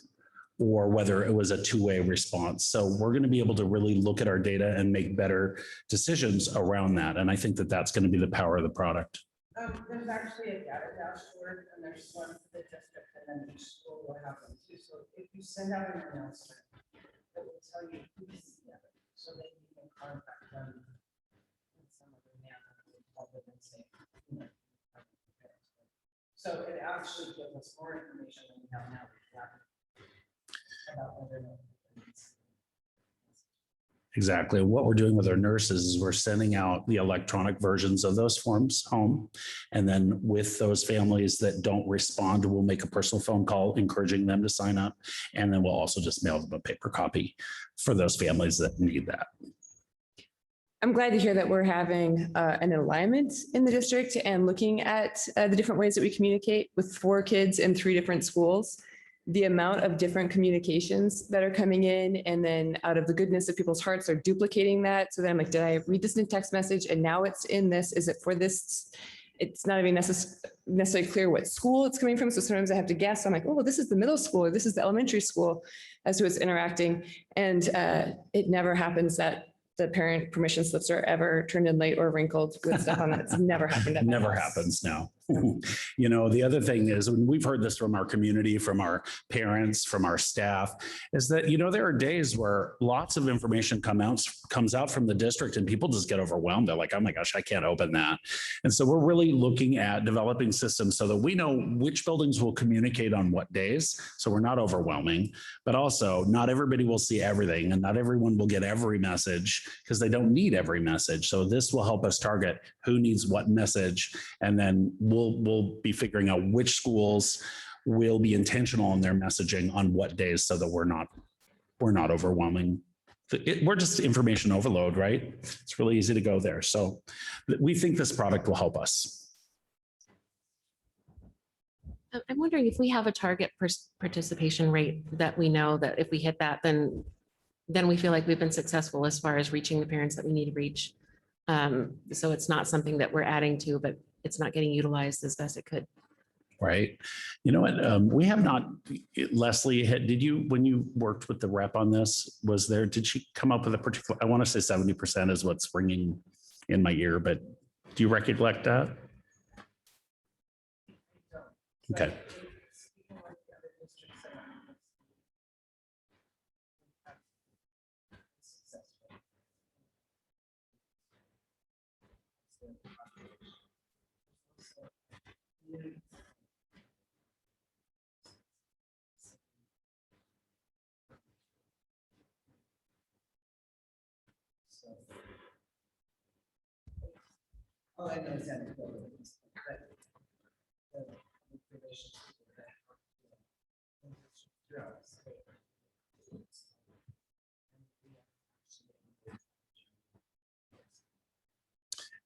or whether it was a 2-way response. So we're going to be able to really look at our data and make better decisions around that. And I think that that's going to be the power of the product. There's actually a data dashboard and there's one for the district and then each school will have them too. So if you send out an announcement, it will tell you who's the other, so that you can contact them in some other manner other than saying, so it actually gives us more information than we have now about whether or not. Exactly. What we're doing with our nurses is we're sending out the electronic versions of those forms home. And then with those families that don't respond, we'll make a personal phone call encouraging them to sign up. And then we'll also just mail them a paper copy for those families that need that. I'm glad to hear that we're having an alignment in the district and looking at the different ways that we communicate with 4 kids in 3 different schools. The amount of different communications that are coming in, and then out of the goodness of people's hearts, they're duplicating that. So then I'm like, did I read this in a text message and now it's in this? Is it for this? It's not even necessarily clear what school it's coming from. So sometimes I have to guess. I'm like, oh, this is the middle school or this is the elementary school as to it's interacting. And it never happens that the parent permission slips are ever turned in late or wrinkled with stuff on that. It's never happened. Never happens now. You know, the other thing is, and we've heard this from our community, from our parents, from our staff, is that, you know, there are days where lots of information comes out from the district and people just get overwhelmed. They're like, oh my gosh, I can't open that. And so we're really looking at developing systems so that we know which buildings will communicate on what days. So we're not overwhelming, but also not everybody will see everything and not everyone will get every message because they don't need every message. So this will help us target who needs what message. And then we'll be figuring out which schools will be intentional in their messaging on what days so that we're not overwhelming. We're just information overload, right? It's really easy to go there. So we think this product will help us. I'm wondering if we have a target participation rate that we know that if we hit that, then we feel like we've been successful as far as reaching the parents that we need to reach. So it's not something that we're adding to, but it's not getting utilized as best it could. Right. You know what? We have not, Leslie, did you, when you worked with the rep on this, did she come up with a particular, I want to say 70% is what's ringing in my ear, but do you recollect that? Okay.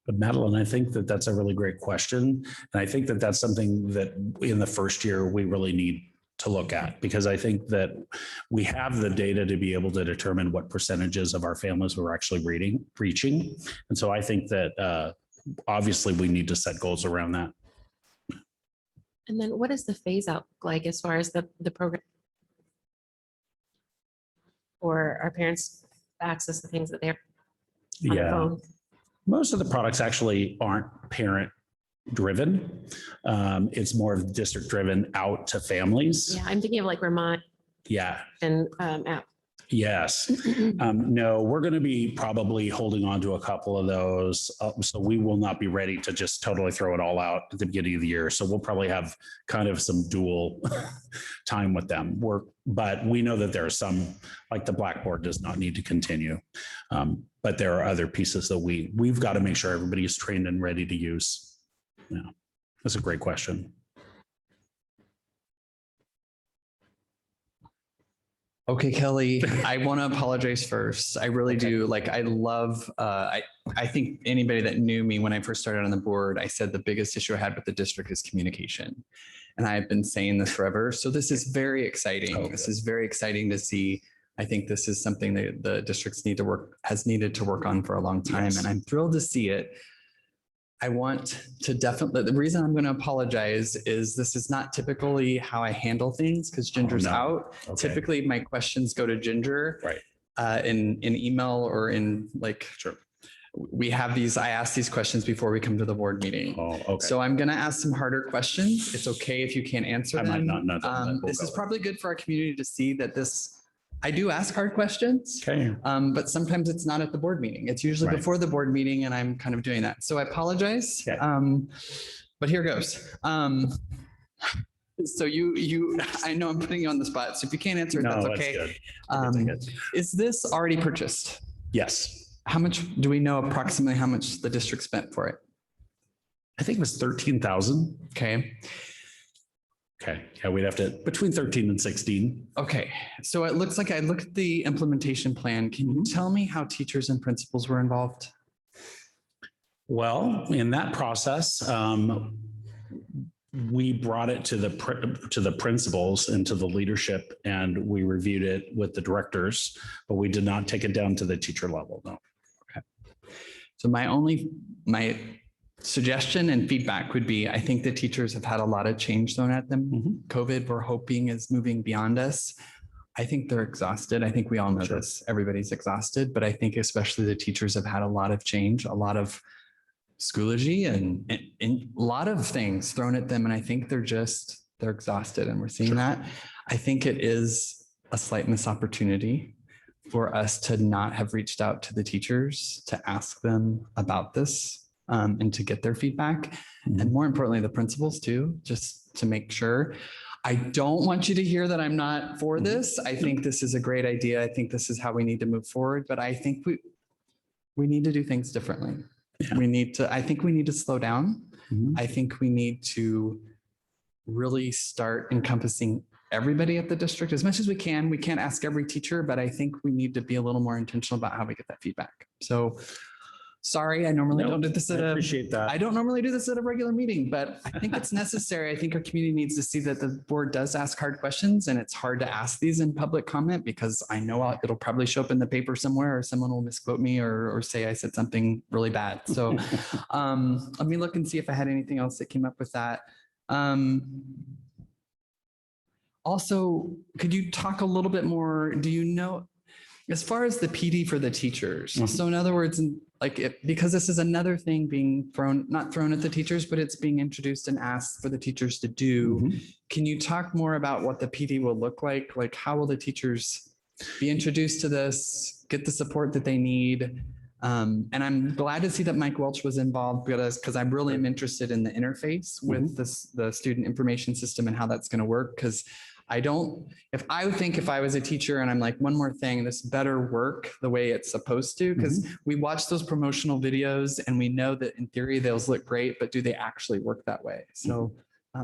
But Madeline, I think that that's a really great question. And I think that that's something that in the first year we really need to look at, because I think that we have the data to be able to determine what percentages of our families we're actually reaching. And so I think that obviously we need to set goals around that. And then what does the phase out look like as far as the program? Or our parents access the things that they're on the phone? Most of the products actually aren't parent driven. It's more of district driven out to families. Yeah, I'm thinking of like Vermont. Yeah. And app. Yes. No, we're going to be probably holding on to a couple of those. So we will not be ready to just totally throw it all out at the beginning of the year. So we'll probably have kind of some dual time with them. But we know that there are some, like the Blackboard does not need to continue. But there are other pieces that we've got to make sure everybody is trained and ready to use. Yeah, that's a great question. Okay, Kelly, I want to apologize first. I really do. Like, I love, I think anybody that knew me when I first started on the board, I said the biggest issue I had with the district is communication. And I've been saying this forever. So this is very exciting. Okay. This is very exciting to see. I think this is something that the districts has needed to work on for a long time. Yes. And I'm thrilled to see it. I want to definitely, the reason I'm going to apologize is this is not typically how I handle things because Ginger's out. Okay. Typically my questions go to Ginger, right? In email or in like, sure. We have these, I ask these questions before we come to the board meeting. Oh, okay. So I'm going to ask some harder questions. It's okay if you can't answer them. I might not know. This is probably good for our community to see that I do ask hard questions, okay. But sometimes it's not at the board meeting. It's usually before the board meeting and I'm kind of doing that. So I apologize, okay. But here goes. So I know I'm putting you on the spot. So if you can't answer it, that's okay. Is this already purchased? Yes. How much do we know approximately how much the district spent for it? I think it was 13,000. Okay. Okay. Yeah, we'd have to between 13 and 16. Okay. So it looks like I looked at the implementation plan. Can you tell me how teachers and principals were involved? Well, in that process, we brought it to the principals and to the leadership, and we reviewed it with the directors, but we did not take it down to the teacher level. No. Okay. So my suggestion and feedback would be, I think the teachers have had a lot of change thrown at them. Mm-hmm. COVID, we're hoping, is moving beyond us. I think they're exhausted. I think we all know this. Everybody's exhausted, but I think especially the teachers have had a lot of change, a lot of Schoology and a lot of things thrown at them. And I think they're exhausted, and we're seeing that. I think it is a slight missed opportunity for us to not have reached out to the teachers to ask them about this and to get their feedback. And more importantly, the principals too, just to make sure. I don't want you to hear that I'm not for this. I think this is a great idea. I think this is how we need to move forward, but I think we need to do things differently. Yeah. I think we need to slow down. I think we need to really start encompassing everybody at the district as much as we can. We can't ask every teacher, but I think we need to be a little more intentional about how we get that feedback. So sorry, I normally don't do this appreciate that. I don't normally do this at a regular meeting, but I think it's necessary. I think our community needs to see that the board does ask hard questions, and it's hard to ask these in public comment because I know it'll probably show up in the paper somewhere, or someone will misquote me or say I said something really bad. So let me look and see if I had anything else that came up with that. Also, could you talk a little bit more? Do you know, as far as the PD for the teachers? So in other words, because this is another thing being not thrown at the teachers, but it's being introduced and asked for the teachers to do. Can you talk more about what the PD will look like? Like, how will the teachers be introduced to this, get the support that they need? And I'm glad to see that Mike Welch was involved because I really am interested in the interface with the student information system and how that's going to work. Because if I was a teacher and I'm like, one more thing, this better work the way it's supposed to, because we watch those promotional videos and we know that in theory, those look great, but do they actually work that way? So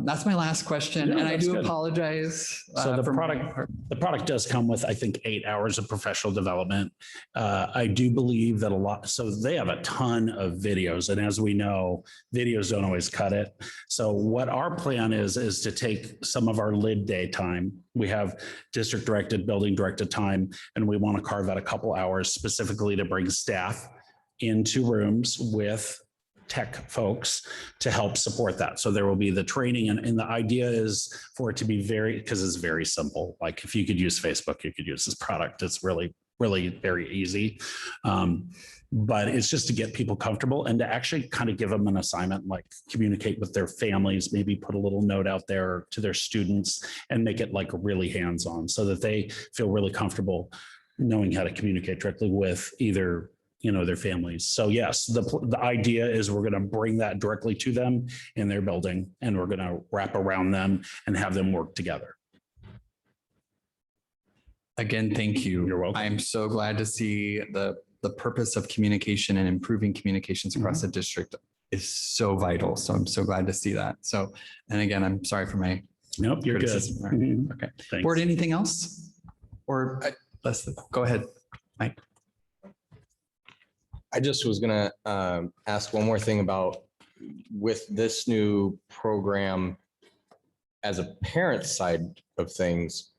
that's my last question. And I do apologize. So the product does come with, I think, 8 hours of professional development. I do believe that so they have a ton of videos. And as we know, videos don't always cut it. So what our plan is to take some of our lid day time. We have district directed, building directed time, and we want to carve out a couple hours specifically to bring staff into rooms with tech folks to help support that. So there will be the training, and the idea is for it to be because it's very simple. Like if you could use Facebook, you could use this product. It's really, really very easy. But it's just to get people comfortable and to actually kind of give them an assignment, like communicate with their families, maybe put a little note out there to their students and make it like really hands-on so that they feel really comfortable knowing how to communicate directly with either their families. So yes, the idea is we're going to bring that directly to them in their building, and we're going to wrap around them and have them work together. Again, thank you. You're welcome. I'm so glad to see the purpose of communication and improving communications across the district is so vital. So I'm so glad to see that. So, and again, I'm sorry for my Nope, you're criticism. good. Right. Okay. Thanks. Board, anything else? Or let's go ahead, Mike. I just was gonna ask one more thing about with this new program as a parent side of things.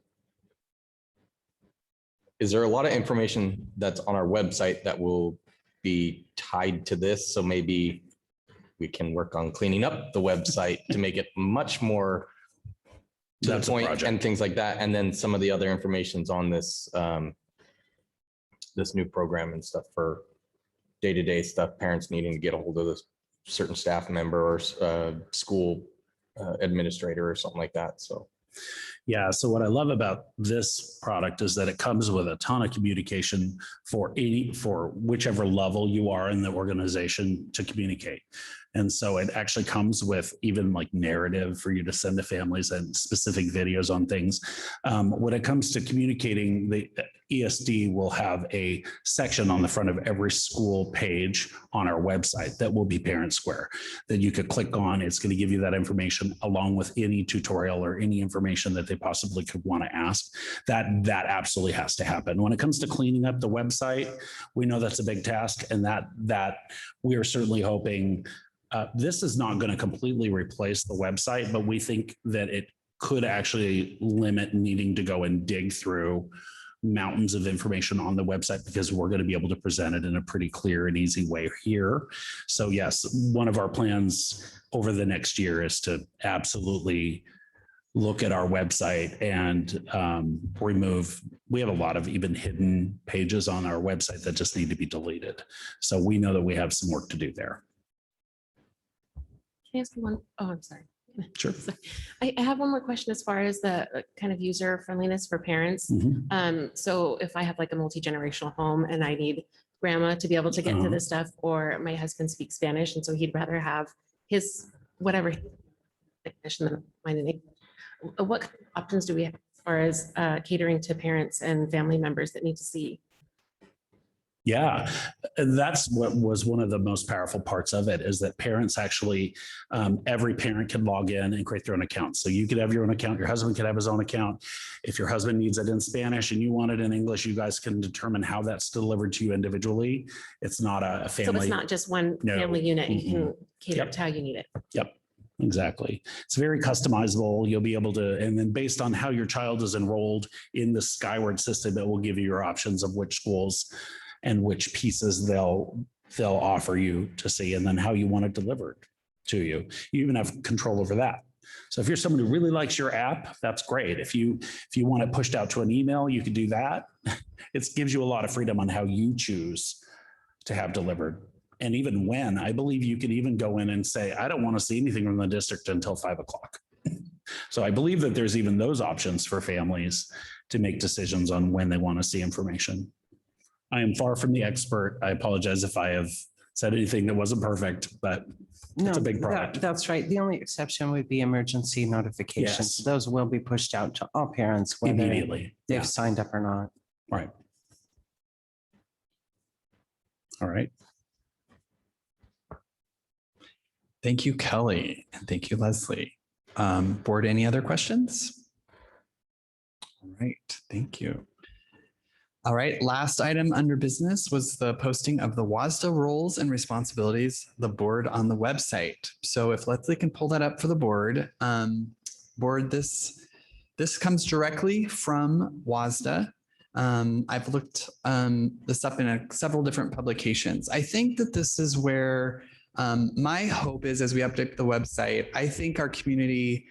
Is there a lot of information that's on our website that will be tied to this? So maybe we can work on cleaning up the website to make it much more to the point and things like that. And then some of the other information's on this this new program and stuff for day-to-day stuff, parents needing to get a hold of a certain staff member or school administrator or something like that. So yeah. So what I love about this product is that it comes with a ton of communication for whichever level you are in the organization to communicate. And so it actually comes with even like narrative for you to send to families and specific videos on things. When it comes to communicating, the ESD will have a section on the front of every school page on our website that will be Parent Square that you could click on. It's going to give you that information along with any tutorial or any information that they possibly could want to ask. That absolutely has to happen. When it comes to cleaning up the website, we know that's a big task, and that we are certainly hoping. This is not going to completely replace the website, but we think that it could actually limit needing to go and dig through mountains of information on the website, because we're going to be able to present it in a pretty clear and easy way here. So yes, one of our plans over the next year is to absolutely look at our website and remove. We have a lot of even hidden pages on our website that just need to be deleted. So we know that we have some work to do there. I ask you one? Oh, I'm sorry. Sure. I have one more question as far as the kind of user friendliness for parents. So if I have like a multi-generational home and I need grandma to be able to get to this stuff, or my husband speaks Spanish, and so he'd rather have his whatever definition than mine in English. What kind of options do we have as far as catering to parents and family members that need to see? Yeah, that's what was one of the most powerful parts of it, is that parents actually, every parent can log in and create their own account. So you could have your own account, your husband could have his own account. If your husband needs it in Spanish and you want it in English, you guys can determine how that's delivered to you individually. It's not a family. So it's not just one family unit. You can cater it to how you need it. Yep. Exactly. It's very customizable. You'll be able to, and then based on how your child is enrolled in the Skyward system, it will give you your options of which schools and which pieces they'll offer you to see, and then how you want it delivered to you. You even have control over that. So if you're someone who really likes your app, that's great. If you want it pushed out to an email, you can do that. It gives you a lot of freedom on how you choose to have delivered. And even when, I believe you can even go in and say, I don't want to see anything from the district until 5 o'clock. So I believe that there's even those options for families to make decisions on when they want to see information. I am far from the expert. I apologize if I have said anything that wasn't perfect, but it's a big product. That's right. The only exception would be emergency notifications. Yes. Those will be pushed out to all parents, whether Immediately. they've signed up or not. Right. All right. Thank you, Kelly, and thank you, Leslie. Board, any other questions? All right, thank you. All right, last item under business was the posting of the WASDA roles and responsibilities, the board on the website. So if Leslie can pull that up for the board, this comes directly from WASDA. I've looked this up in several different publications. I think that this is where my hope is, as we update the website, I think our community,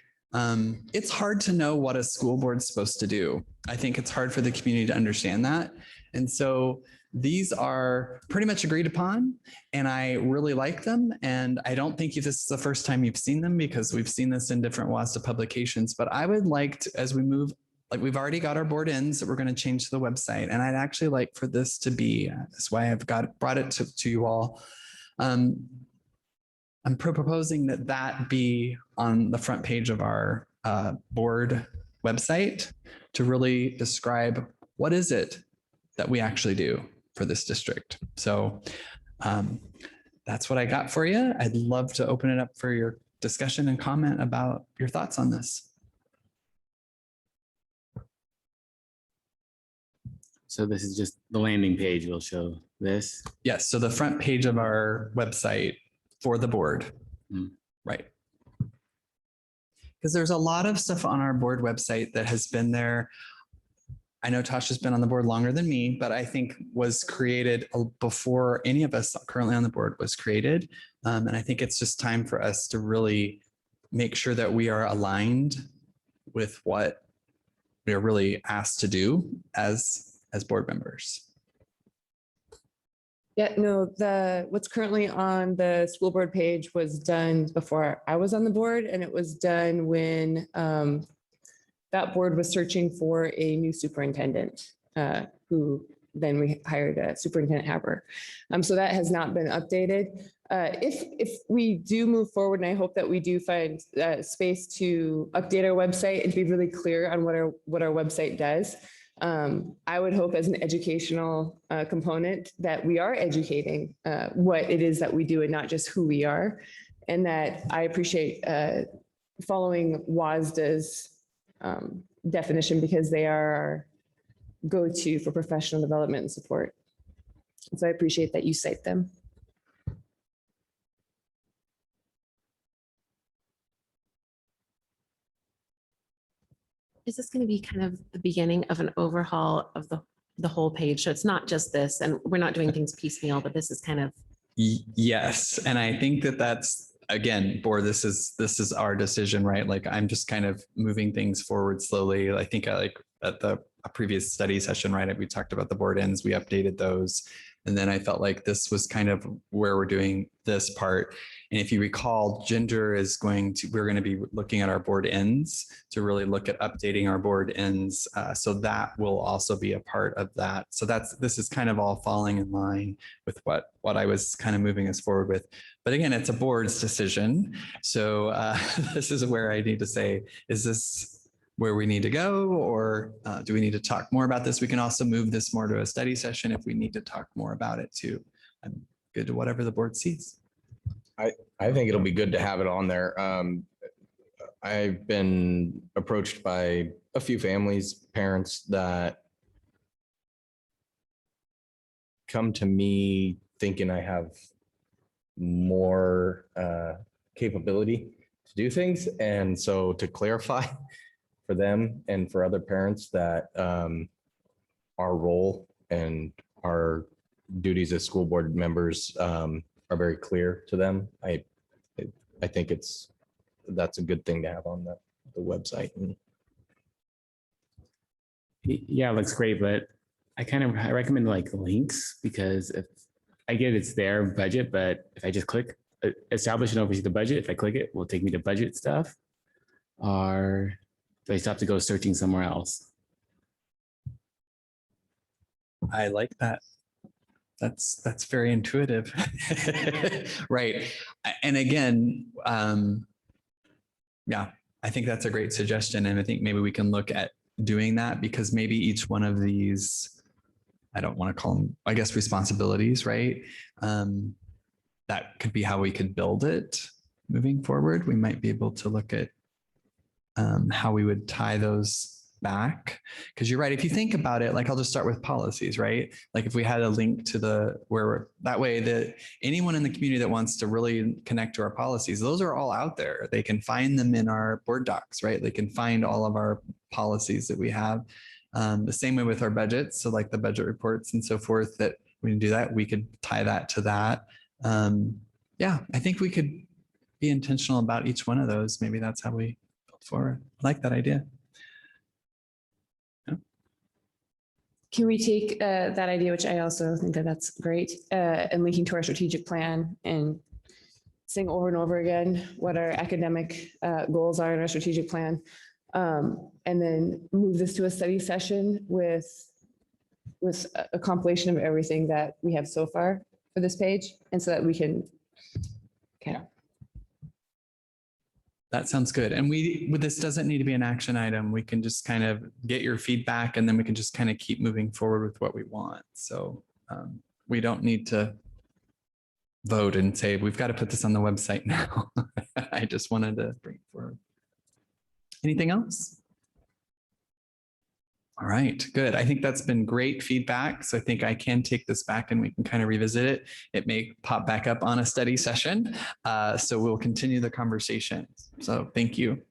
it's hard to know what a school board's supposed to do. I think it's hard for the community to understand that. And so these are pretty much agreed upon, and I really like them. And I don't think this is the first time you've seen them, because we've seen this in different WASDA publications. But I would like to, as we move, like we've already got our board ins that we're going to change to the website. And I'd actually like for this to be, that's why I've brought it to you all. I'm proposing that be on the front page of our board website to really describe what is it that we actually do for this district. So that's what I got for you. I'd love to open it up for your discussion and comment about your thoughts on this. So this is just the landing page. We'll show this. Yes, so the front page of our website for the board, right? Because there's a lot of stuff on our board website that has been there. I know Tasha's been on the board longer than me, but I think was created before any of us currently on the board was created. And I think it's just time for us to really make sure that we are aligned with what we are really asked to do as board members. Yeah, no, what's currently on the school board page was done before I was on the board, and it was done when that board was searching for a new superintendent, who then we hired Superintendent Haber. So that has not been updated. If we do move forward, and I hope that we do find space to update our website and to be really clear on what our website does. I would hope as an educational component that we are educating what it is that we do and not just who we are. And that I appreciate following WASDA's definition, because they are our go-to for professional development and support. So I appreciate that you cite them. Is this going to be kind of the beginning of an overhaul of the whole page? So it's not just this, and we're not doing things piecemeal, but this is kind of. Yes, and I think that's, again, board, this is our decision, right? Like I'm just kind of moving things forward slowly. I think at the previous study session, right, we talked about the board ends, we updated those. And then I felt like this was kind of where we're doing this part. And if you recall, Ginger is we're going to be looking at our board ends to really look at updating our board ends. So that will also be a part of that. So this is kind of all falling in line with what I was kind of moving us forward with. But again, it's a board's decision. So this is where I need to say, is this where we need to go, or do we need to talk more about this? We can also move this more to a study session if we need to talk more about it too. I'm good to whatever the board sees. I think it'll be good to have it on there. I've been approached by a few families, parents that come to me thinking I have more capability to do things. And so to clarify for them and for other parents that our role and our duties as school board members are very clear to them. I think that's a good thing to have on the website. Yeah, it looks great, but I recommend like links, because if I get it's their budget, but if I just click establish and oversee the budget, if I click it, will take me to budget stuff, or do I still have to go searching somewhere else? I like that. That's very intuitive. Right. And again, yeah, I think that's a great suggestion. And I think maybe we can look at doing that, because maybe each one of these, I don't want to call them, I guess, responsibilities, right? That could be how we could build it moving forward. We might be able to look at how we would tie those back, because you're right. If you think about it, like I'll just start with policies, right? Like if we had a link to that way that anyone in the community that wants to really connect to our policies, those are all out there. They can find them in our board docs, right? They can find all of our policies that we have. The same way with our budgets. So like the budget reports and so forth, that we can do that. We could tie that to that. Yeah, I think we could be intentional about each one of those. Maybe that's how we build forward. I like that idea. Can we take that idea, which I also think that's great, and linking to our strategic plan and saying over and over again what our academic goals are in our strategic plan, and then move this to a study session with a compilation of everything that we have so far for this page, and so that we can, okay. That sounds good. And this doesn't need to be an action item. We can just kind of get your feedback, and then we can just kind of keep moving forward with what we want. So we don't need to vote and say, we've got to put this on the website now. I just wanted to bring it forward. Anything else? All right, good. I think that's been great feedback. So I think I can take this back and we can kind of revisit it. It may pop back up on a study session. So we'll continue the conversation. So thank you.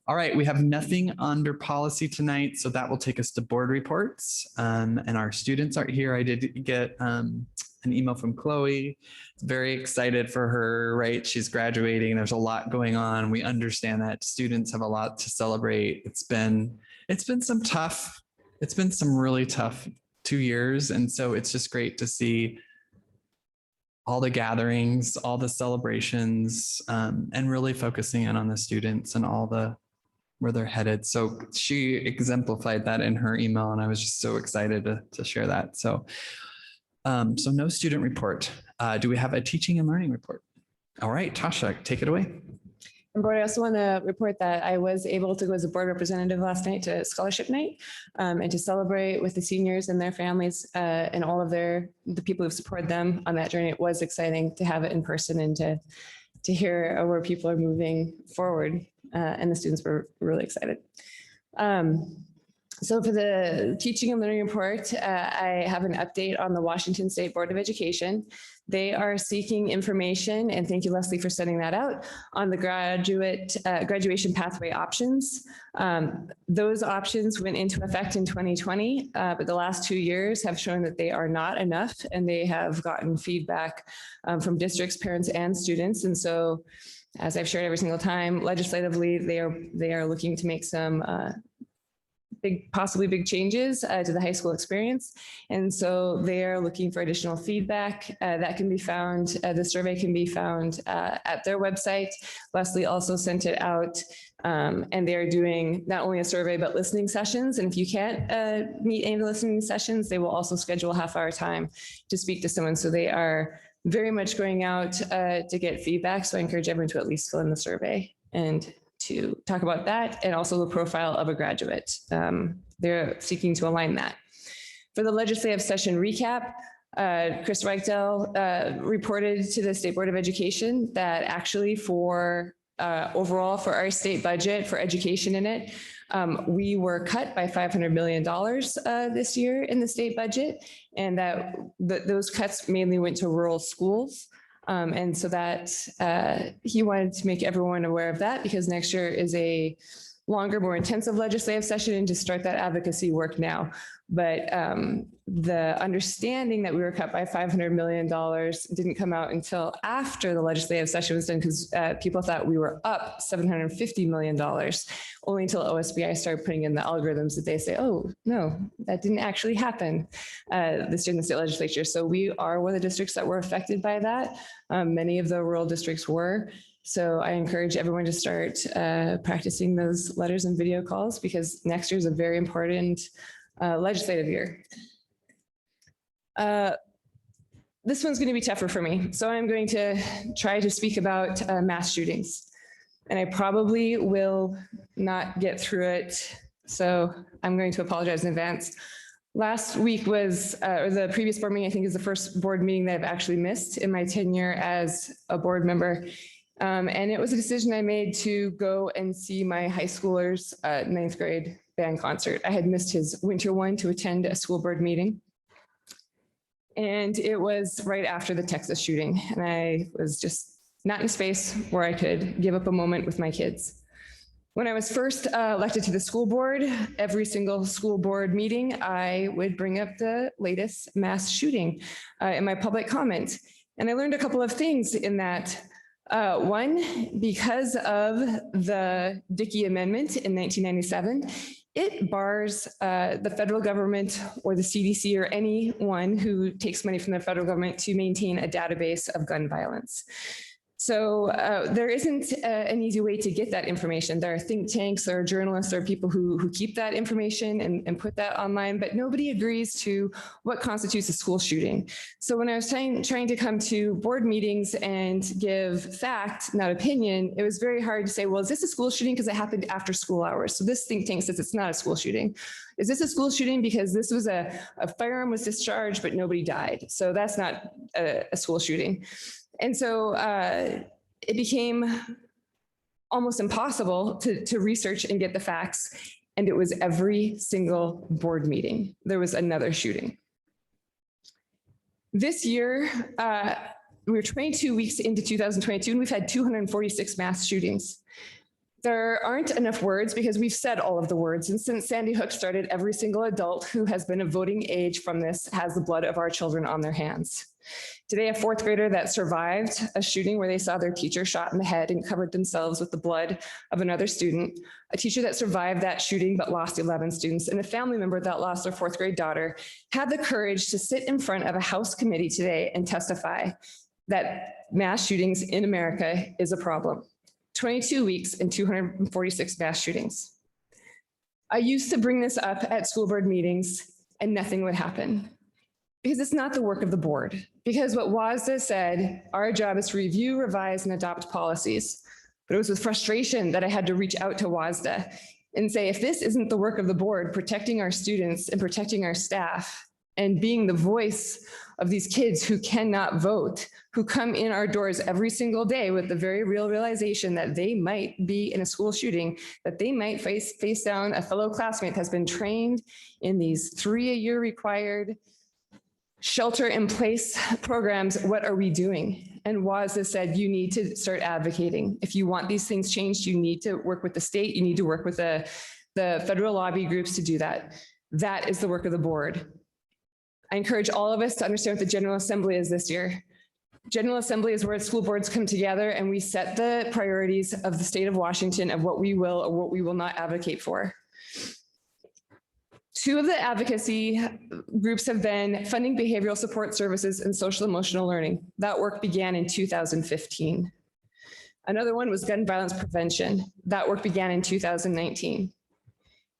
All right, we have nothing under policy tonight, so that will take us to board reports. And our students aren't here. I did get an email from Chloe. Very excited for her, right? She's graduating. There's a lot going on. We understand that students have a lot to celebrate. It's been some really tough 2 years. And so it's just great to see all the gatherings, all the celebrations, and really focusing in on the students and where they're headed. So she exemplified that in her email, and I was just so excited to share that. So no student report. Do we have a teaching and learning report? All right, Tasha, take it away. And board, I also want to report that I was able to go as a board representative last night to scholarship night and to celebrate with the seniors and their families and all of the people who've supported them on that journey. It was exciting to have it in person and to hear where people are moving forward, and the students were really excited. So for the teaching and learning report, I have an update on the Washington State Board of Education. They are seeking information, and thank you, Leslie, for sending that out, on the graduation pathway options. Those options went into effect in 2020, but the last 2 years have shown that they are not enough, and they have gotten feedback from districts, parents, and students. And so, as I've shared every single time, legislatively, they are looking to make some possibly big changes to the high school experience. And so they are looking for additional feedback that can be found. The survey can be found at their website. Leslie also sent it out, and they're doing not only a survey, but listening sessions. And if you can't meet any of the listening sessions, they will also schedule a half-hour time to speak to someone. So they are very much going out to get feedback. So I encourage everyone to at least fill in the survey and to talk about that, and also the profile of a graduate. They're seeking to align that. For the legislative session recap, Chris Reichtel reported to the State Board of Education that actually for overall for our state budget for education in it, we were cut by $500 million this year in the state budget, and that those cuts mainly went to rural schools. And so that he wanted to make everyone aware of that, because next year is a longer, more intensive legislative session, and to start that advocacy work now. But the understanding that we were cut by $500 million didn't come out until after the legislative session was done, because people thought we were up $750 million, only until OSBI started putting in the algorithms that they say, oh, no, that didn't actually happen this year in the state legislature. So we are one of the districts that were affected by that. Many of the rural districts were. So I encourage everyone to start practicing those letters and video calls, because next year is a very important legislative year. This one's going to be tougher for me. So I'm going to try to speak about mass shootings, and I probably will not get through it. So I'm going to apologize in advance. Last week was, or the previous board meeting, I think, is the first board meeting that I've actually missed in my tenure as a board member. And it was a decision I made to go and see my high schooler's 9th grade band concert. I had missed his winter one to attend a school board meeting. And it was right after the Texas shooting. And I was just not in a space where I could give up a moment with my kids. When I was first elected to the school board, every single school board meeting, I would bring up the latest mass shooting in my public comment. And I learned a couple of things in that. One, because of the Dickey Amendment in 1997, it bars the federal government or the CDC or anyone who takes money from the federal government to maintain a database of gun violence. So there isn't an easy way to get that information. There are think tanks, there are journalists, there are people who keep that information and put that online, but nobody agrees to what constitutes a school shooting. So when I was trying to come to board meetings and give fact, not opinion, it was very hard to say, well, is this a school shooting because it happened after school hours? So this think tank says it's not a school shooting. Is this a school shooting because this was a firearm was discharged, but nobody died? So that's not a school shooting. And so it became almost impossible to research and get the facts. And it was every single board meeting, there was another shooting. This year, we were 22 weeks into 2022, and we've had 246 mass shootings. There aren't enough words because we've said all of the words. And since Sandy Hook started, every single adult who has been of voting age from this has the blood of our children on their hands. Today, a 4th grader that survived a shooting where they saw their teacher shot in the head and covered themselves with the blood of another student, a teacher that survived that shooting but lost 11 students, and a family member that lost their 4th grade daughter had the courage to sit in front of a House committee today and testify that mass shootings in America is a problem. 22 weeks and 246 mass shootings. I used to bring this up at school board meetings and nothing would happen, because it's not the work of the board. Because what WASDA said, our job is to review, revise, and adopt policies. But it was with frustration that I had to reach out to WASDA and say, if this isn't the work of the board, protecting our students and protecting our staff and being the voice of these kids who cannot vote, who come in our doors every single day with the very real realization that they might be in a school shooting, that they might face down a fellow classmate that has been trained in these 3-a-year required shelter-in-place programs, what are we doing? And WASDA said, you need to start advocating. If you want these things changed, you need to work with the state, you need to work with the federal lobby groups to do that. That is the work of the board. I encourage all of us to understand what the General Assembly is this year. General Assembly is where school boards come together and we set the priorities of the state of Washington of what we will or what we will not advocate for. Two of the advocacy groups have been funding behavioral support services and social emotional learning. That work began in 2015. Another one was gun violence prevention. That work began in 2019.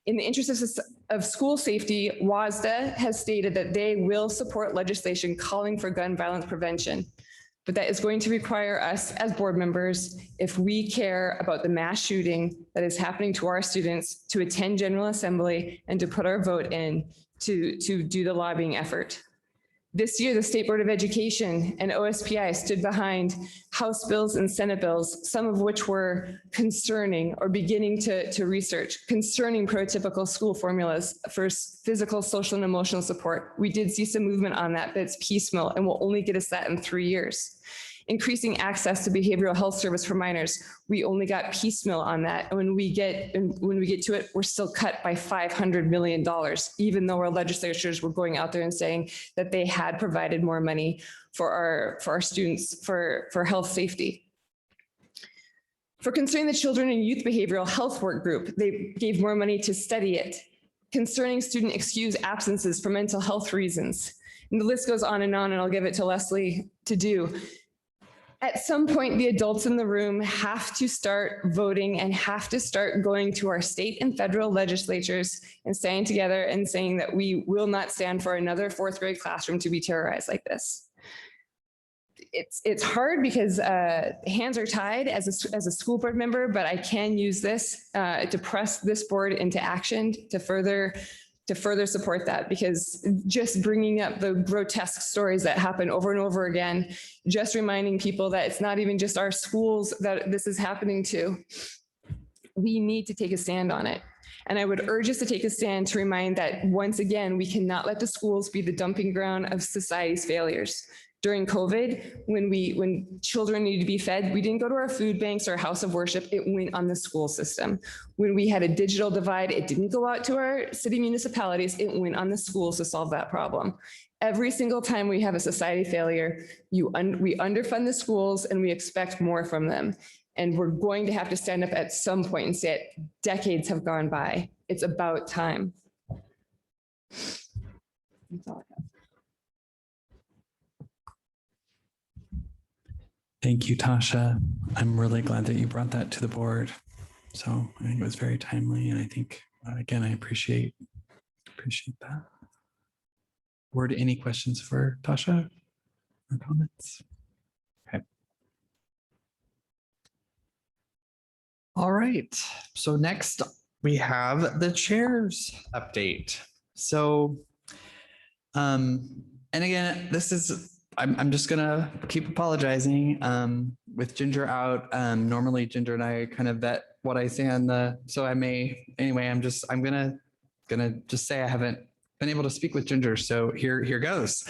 In the interest of school safety, WASDA has stated that they will support legislation calling for gun violence prevention, but that is going to require us as board members, if we care about the mass shooting that is happening to our students, to attend General Assembly and to put our vote in to do the lobbying effort. This year, the State Board of Education and OSPI stood behind House bills and Senate bills, some of which were concerning or beginning to research, concerning prototypical school formulas for physical, social, and emotional support. We did see some movement on that, but it's piecemeal and will only get us that in 3 years. Increasing access to behavioral health service for minors, we only got piecemeal on that. And when we get to it, we're still cut by $500 million, even though our legislatures were going out there and saying that they had provided more money for our students for health safety. For concerning the children and youth behavioral health work group, they gave more money to study it. Concerning student excused absences for mental health reasons. And the list goes on, and I'll give it to Leslie to do. At some point, the adults in the room have to start voting and have to start going to our state and federal legislatures and standing together and saying that we will not stand for another fourth grade classroom to be terrorized like this. It's hard because hands are tied as a school board member, but I can use this to press this board into action to further support that, because just bringing up the grotesque stories that happen over and over again, just reminding people that it's not even just our schools that this is happening to. We need to take a stand on it. And I would urge us to take a stand to remind that once again, we cannot let the schools be the dumping ground of society's failures. During COVID, when children needed to be fed, we didn't go to our food banks or house of worship, it went on the school system. When we had a digital divide, it didn't go out to our city municipalities, it went on the schools to solve that problem. Every single time we have a society failure, we underfund the schools and we expect more from them. And we're going to have to stand up at some point and say it. Decades have gone by. It's about time. That's all I have. Thank you, Tasha. I'm really glad that you brought that to the board. So I think it was very timely. And I think, again, I appreciate that. Board, any questions for Tasha or comments? Okay. All right. So next we have the chair's update. So, and again, this is, I'm just gonna keep apologizing with Ginger out. Normally Ginger and I kind of vet what I say on the, so I may, anyway, I'm gonna just say I haven't been able to speak with Ginger. So here goes.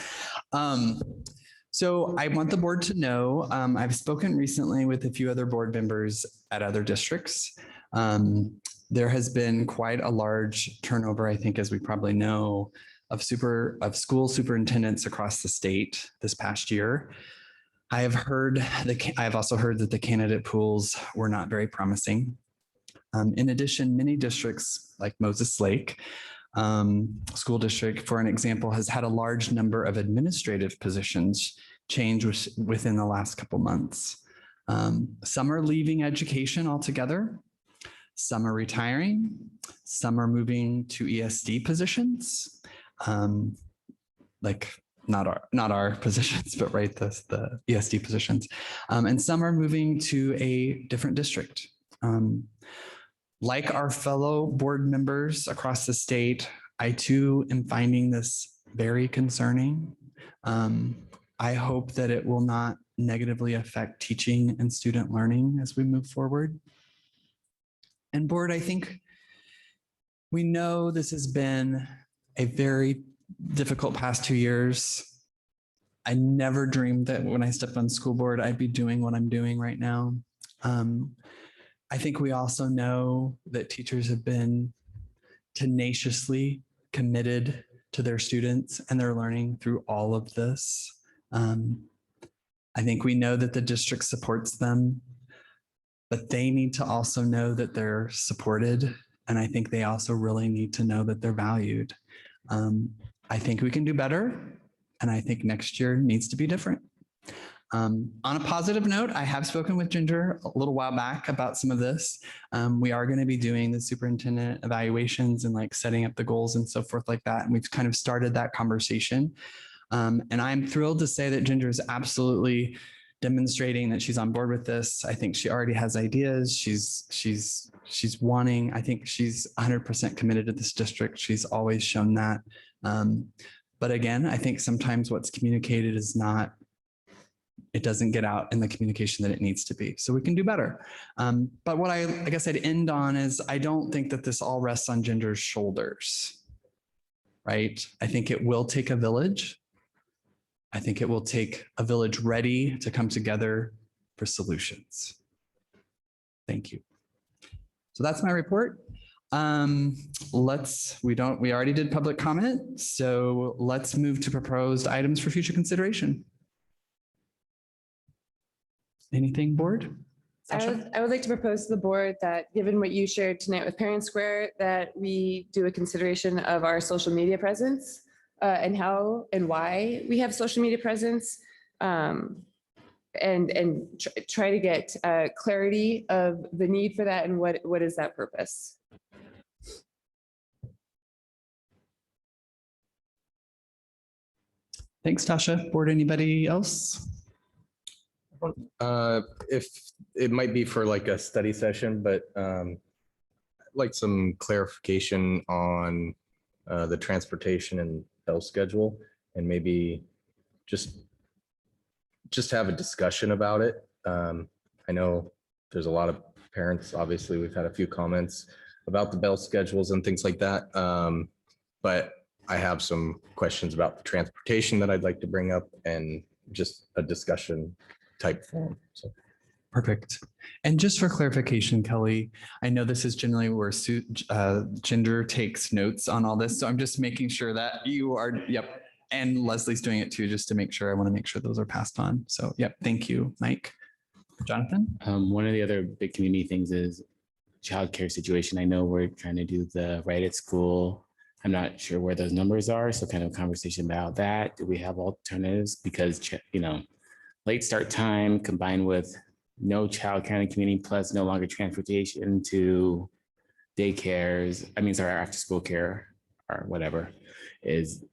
So I want the board to know, I've spoken recently with a few other board members at other districts. There has been quite a large turnover, I think, as we probably know, of school superintendents across the state this past year. I've also heard that the candidate pools were not very promising. In addition, many districts like Moses Lake School District, for an example, has had a large number of administrative positions change within the last couple months. Some are leaving education altogether. Some are retiring. Some are moving to ESD positions. Like not our positions, but right, the ESD positions. And some are moving to a different district. Like our fellow board members across the state, I too am finding this very concerning. I hope that it will not negatively affect teaching and student learning as we move forward. And board, I think we know this has been a very difficult past 2 years. I never dreamed that when I stepped on school board, I'd be doing what I'm doing right now. I think we also know that teachers have been tenaciously committed to their students and their learning through all of this. I think we know that the district supports them, but they need to also know that they're supported And I think they also really need to know that they're valued. I think we can do better. And I think next year needs to be different. On a positive note, I have spoken with Ginger a little while back about some of this. We are going to be doing the superintendent evaluations and like setting up the goals and so forth like that. And we've kind of started that conversation. And I'm thrilled to say that Ginger is absolutely demonstrating that she's on board with this. I think she already has ideas. She's wanting, I think she's 100% committed to this district. She's always shown that. But again, I think sometimes what's communicated is not, it doesn't get out in the communication that it needs to be. So we can do better. But what I guess I'd end on is I don't think that this all rests on Ginger's shoulders, right? I think it will take a village. I think it will take a village ready to come together for solutions. Thank you. So that's my report. We already did public comment. So let's move to proposed items for future consideration. Anything, board? I would like to propose to the board that, given what you shared tonight with Parent Square, that we do a consideration of our social media presence and how and why we have social media presence, and try to get clarity of the need for that and what is that purpose. Thanks, Tasha. Board, anybody else? If it might be for like a study session, but I'd like some clarification on the transportation and bell schedule, and maybe just have a discussion about it. I know there's a lot of parents, obviously we've had a few comments about the bell schedules and things like that. But I have some questions about the transportation that I'd like to bring up, and just a discussion type form. So. Perfect. And just for clarification, Kelly, I know this is generally where Ginger takes notes on all this. So I'm just making sure that you are, yep. And Leslie's doing it too, just to make sure. I want to make sure those are passed on. So yep. Thank you, Mike. Jonathan? One of the other big community things is childcare situation. I know we're trying to do the right at school. I'm not sure where those numbers are. So kind of a conversation about that. Do we have alternatives? Because, late start time combined with no child care in the community, plus no longer transportation to daycares, after school care or whatever, is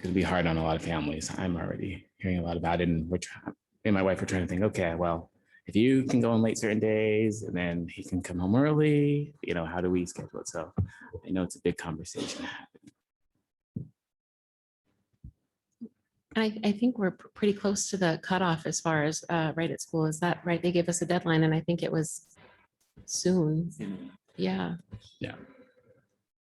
going to be hard on a lot of families. I'm already hearing a lot about it, and me and my wife are trying to think, okay, well, if you can go on late certain days and then he can come home early, how do we schedule it? So I know it's a big conversation. I think we're pretty close to the cutoff as far as right at school. Is that right? They gave us a deadline, and I think it was soon. Yeah. Yeah.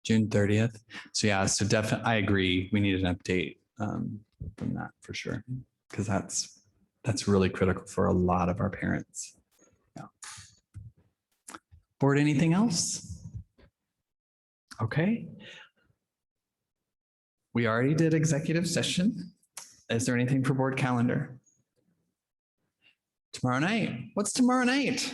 June 30th. So yeah, so definitely, I agree. We need an update from that for sure, because that's really critical for a lot of our parents. Yeah. Board, anything else? Okay. We already did executive session. Is there anything for board calendar? Tomorrow night. What's tomorrow night?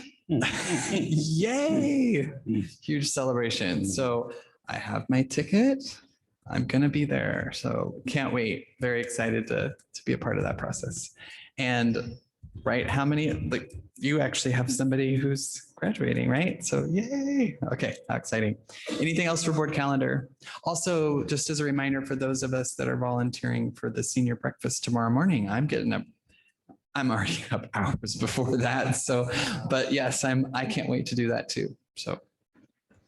Yay! Huge celebration. So I have my ticket. I'm going to be there. So can't wait. Very excited to be a part of that process. And right, how many, you actually have somebody who's graduating, right? So yay. Okay, how exciting. Anything else for board calendar? Also, just as a reminder for those of us that are volunteering for the senior breakfast tomorrow morning, I'm already up hours before that. So, but yes, I can't wait to do that too. So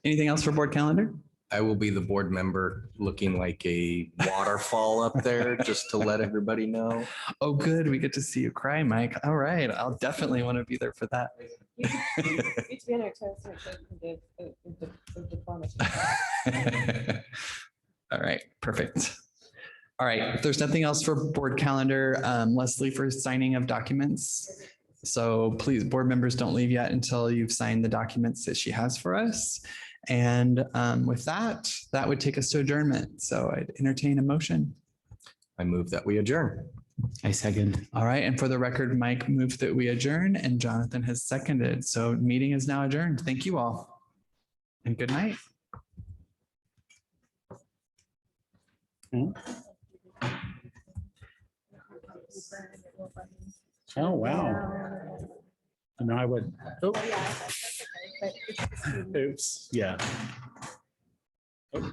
anything else for board calendar? I will be the board member looking like a waterfall up there, just to let everybody know. Oh, good. We get to see you cry, Mike. All right. I'll definitely want to be there for that. All right. Perfect. All right. If there's nothing else for board calendar, Leslie for signing of documents. So please, board members, don't leave yet until you've signed the documents that she has for us. And with that would take us to adjournment. So I'd entertain a motion. I move that we adjourn. I second. All right. And for the record, Mike moved that we adjourn and Jonathan has seconded. So meeting is now adjourned. Thank you all. And good night. Oh, wow. No, I would. Oh. Oops, yeah. Oh.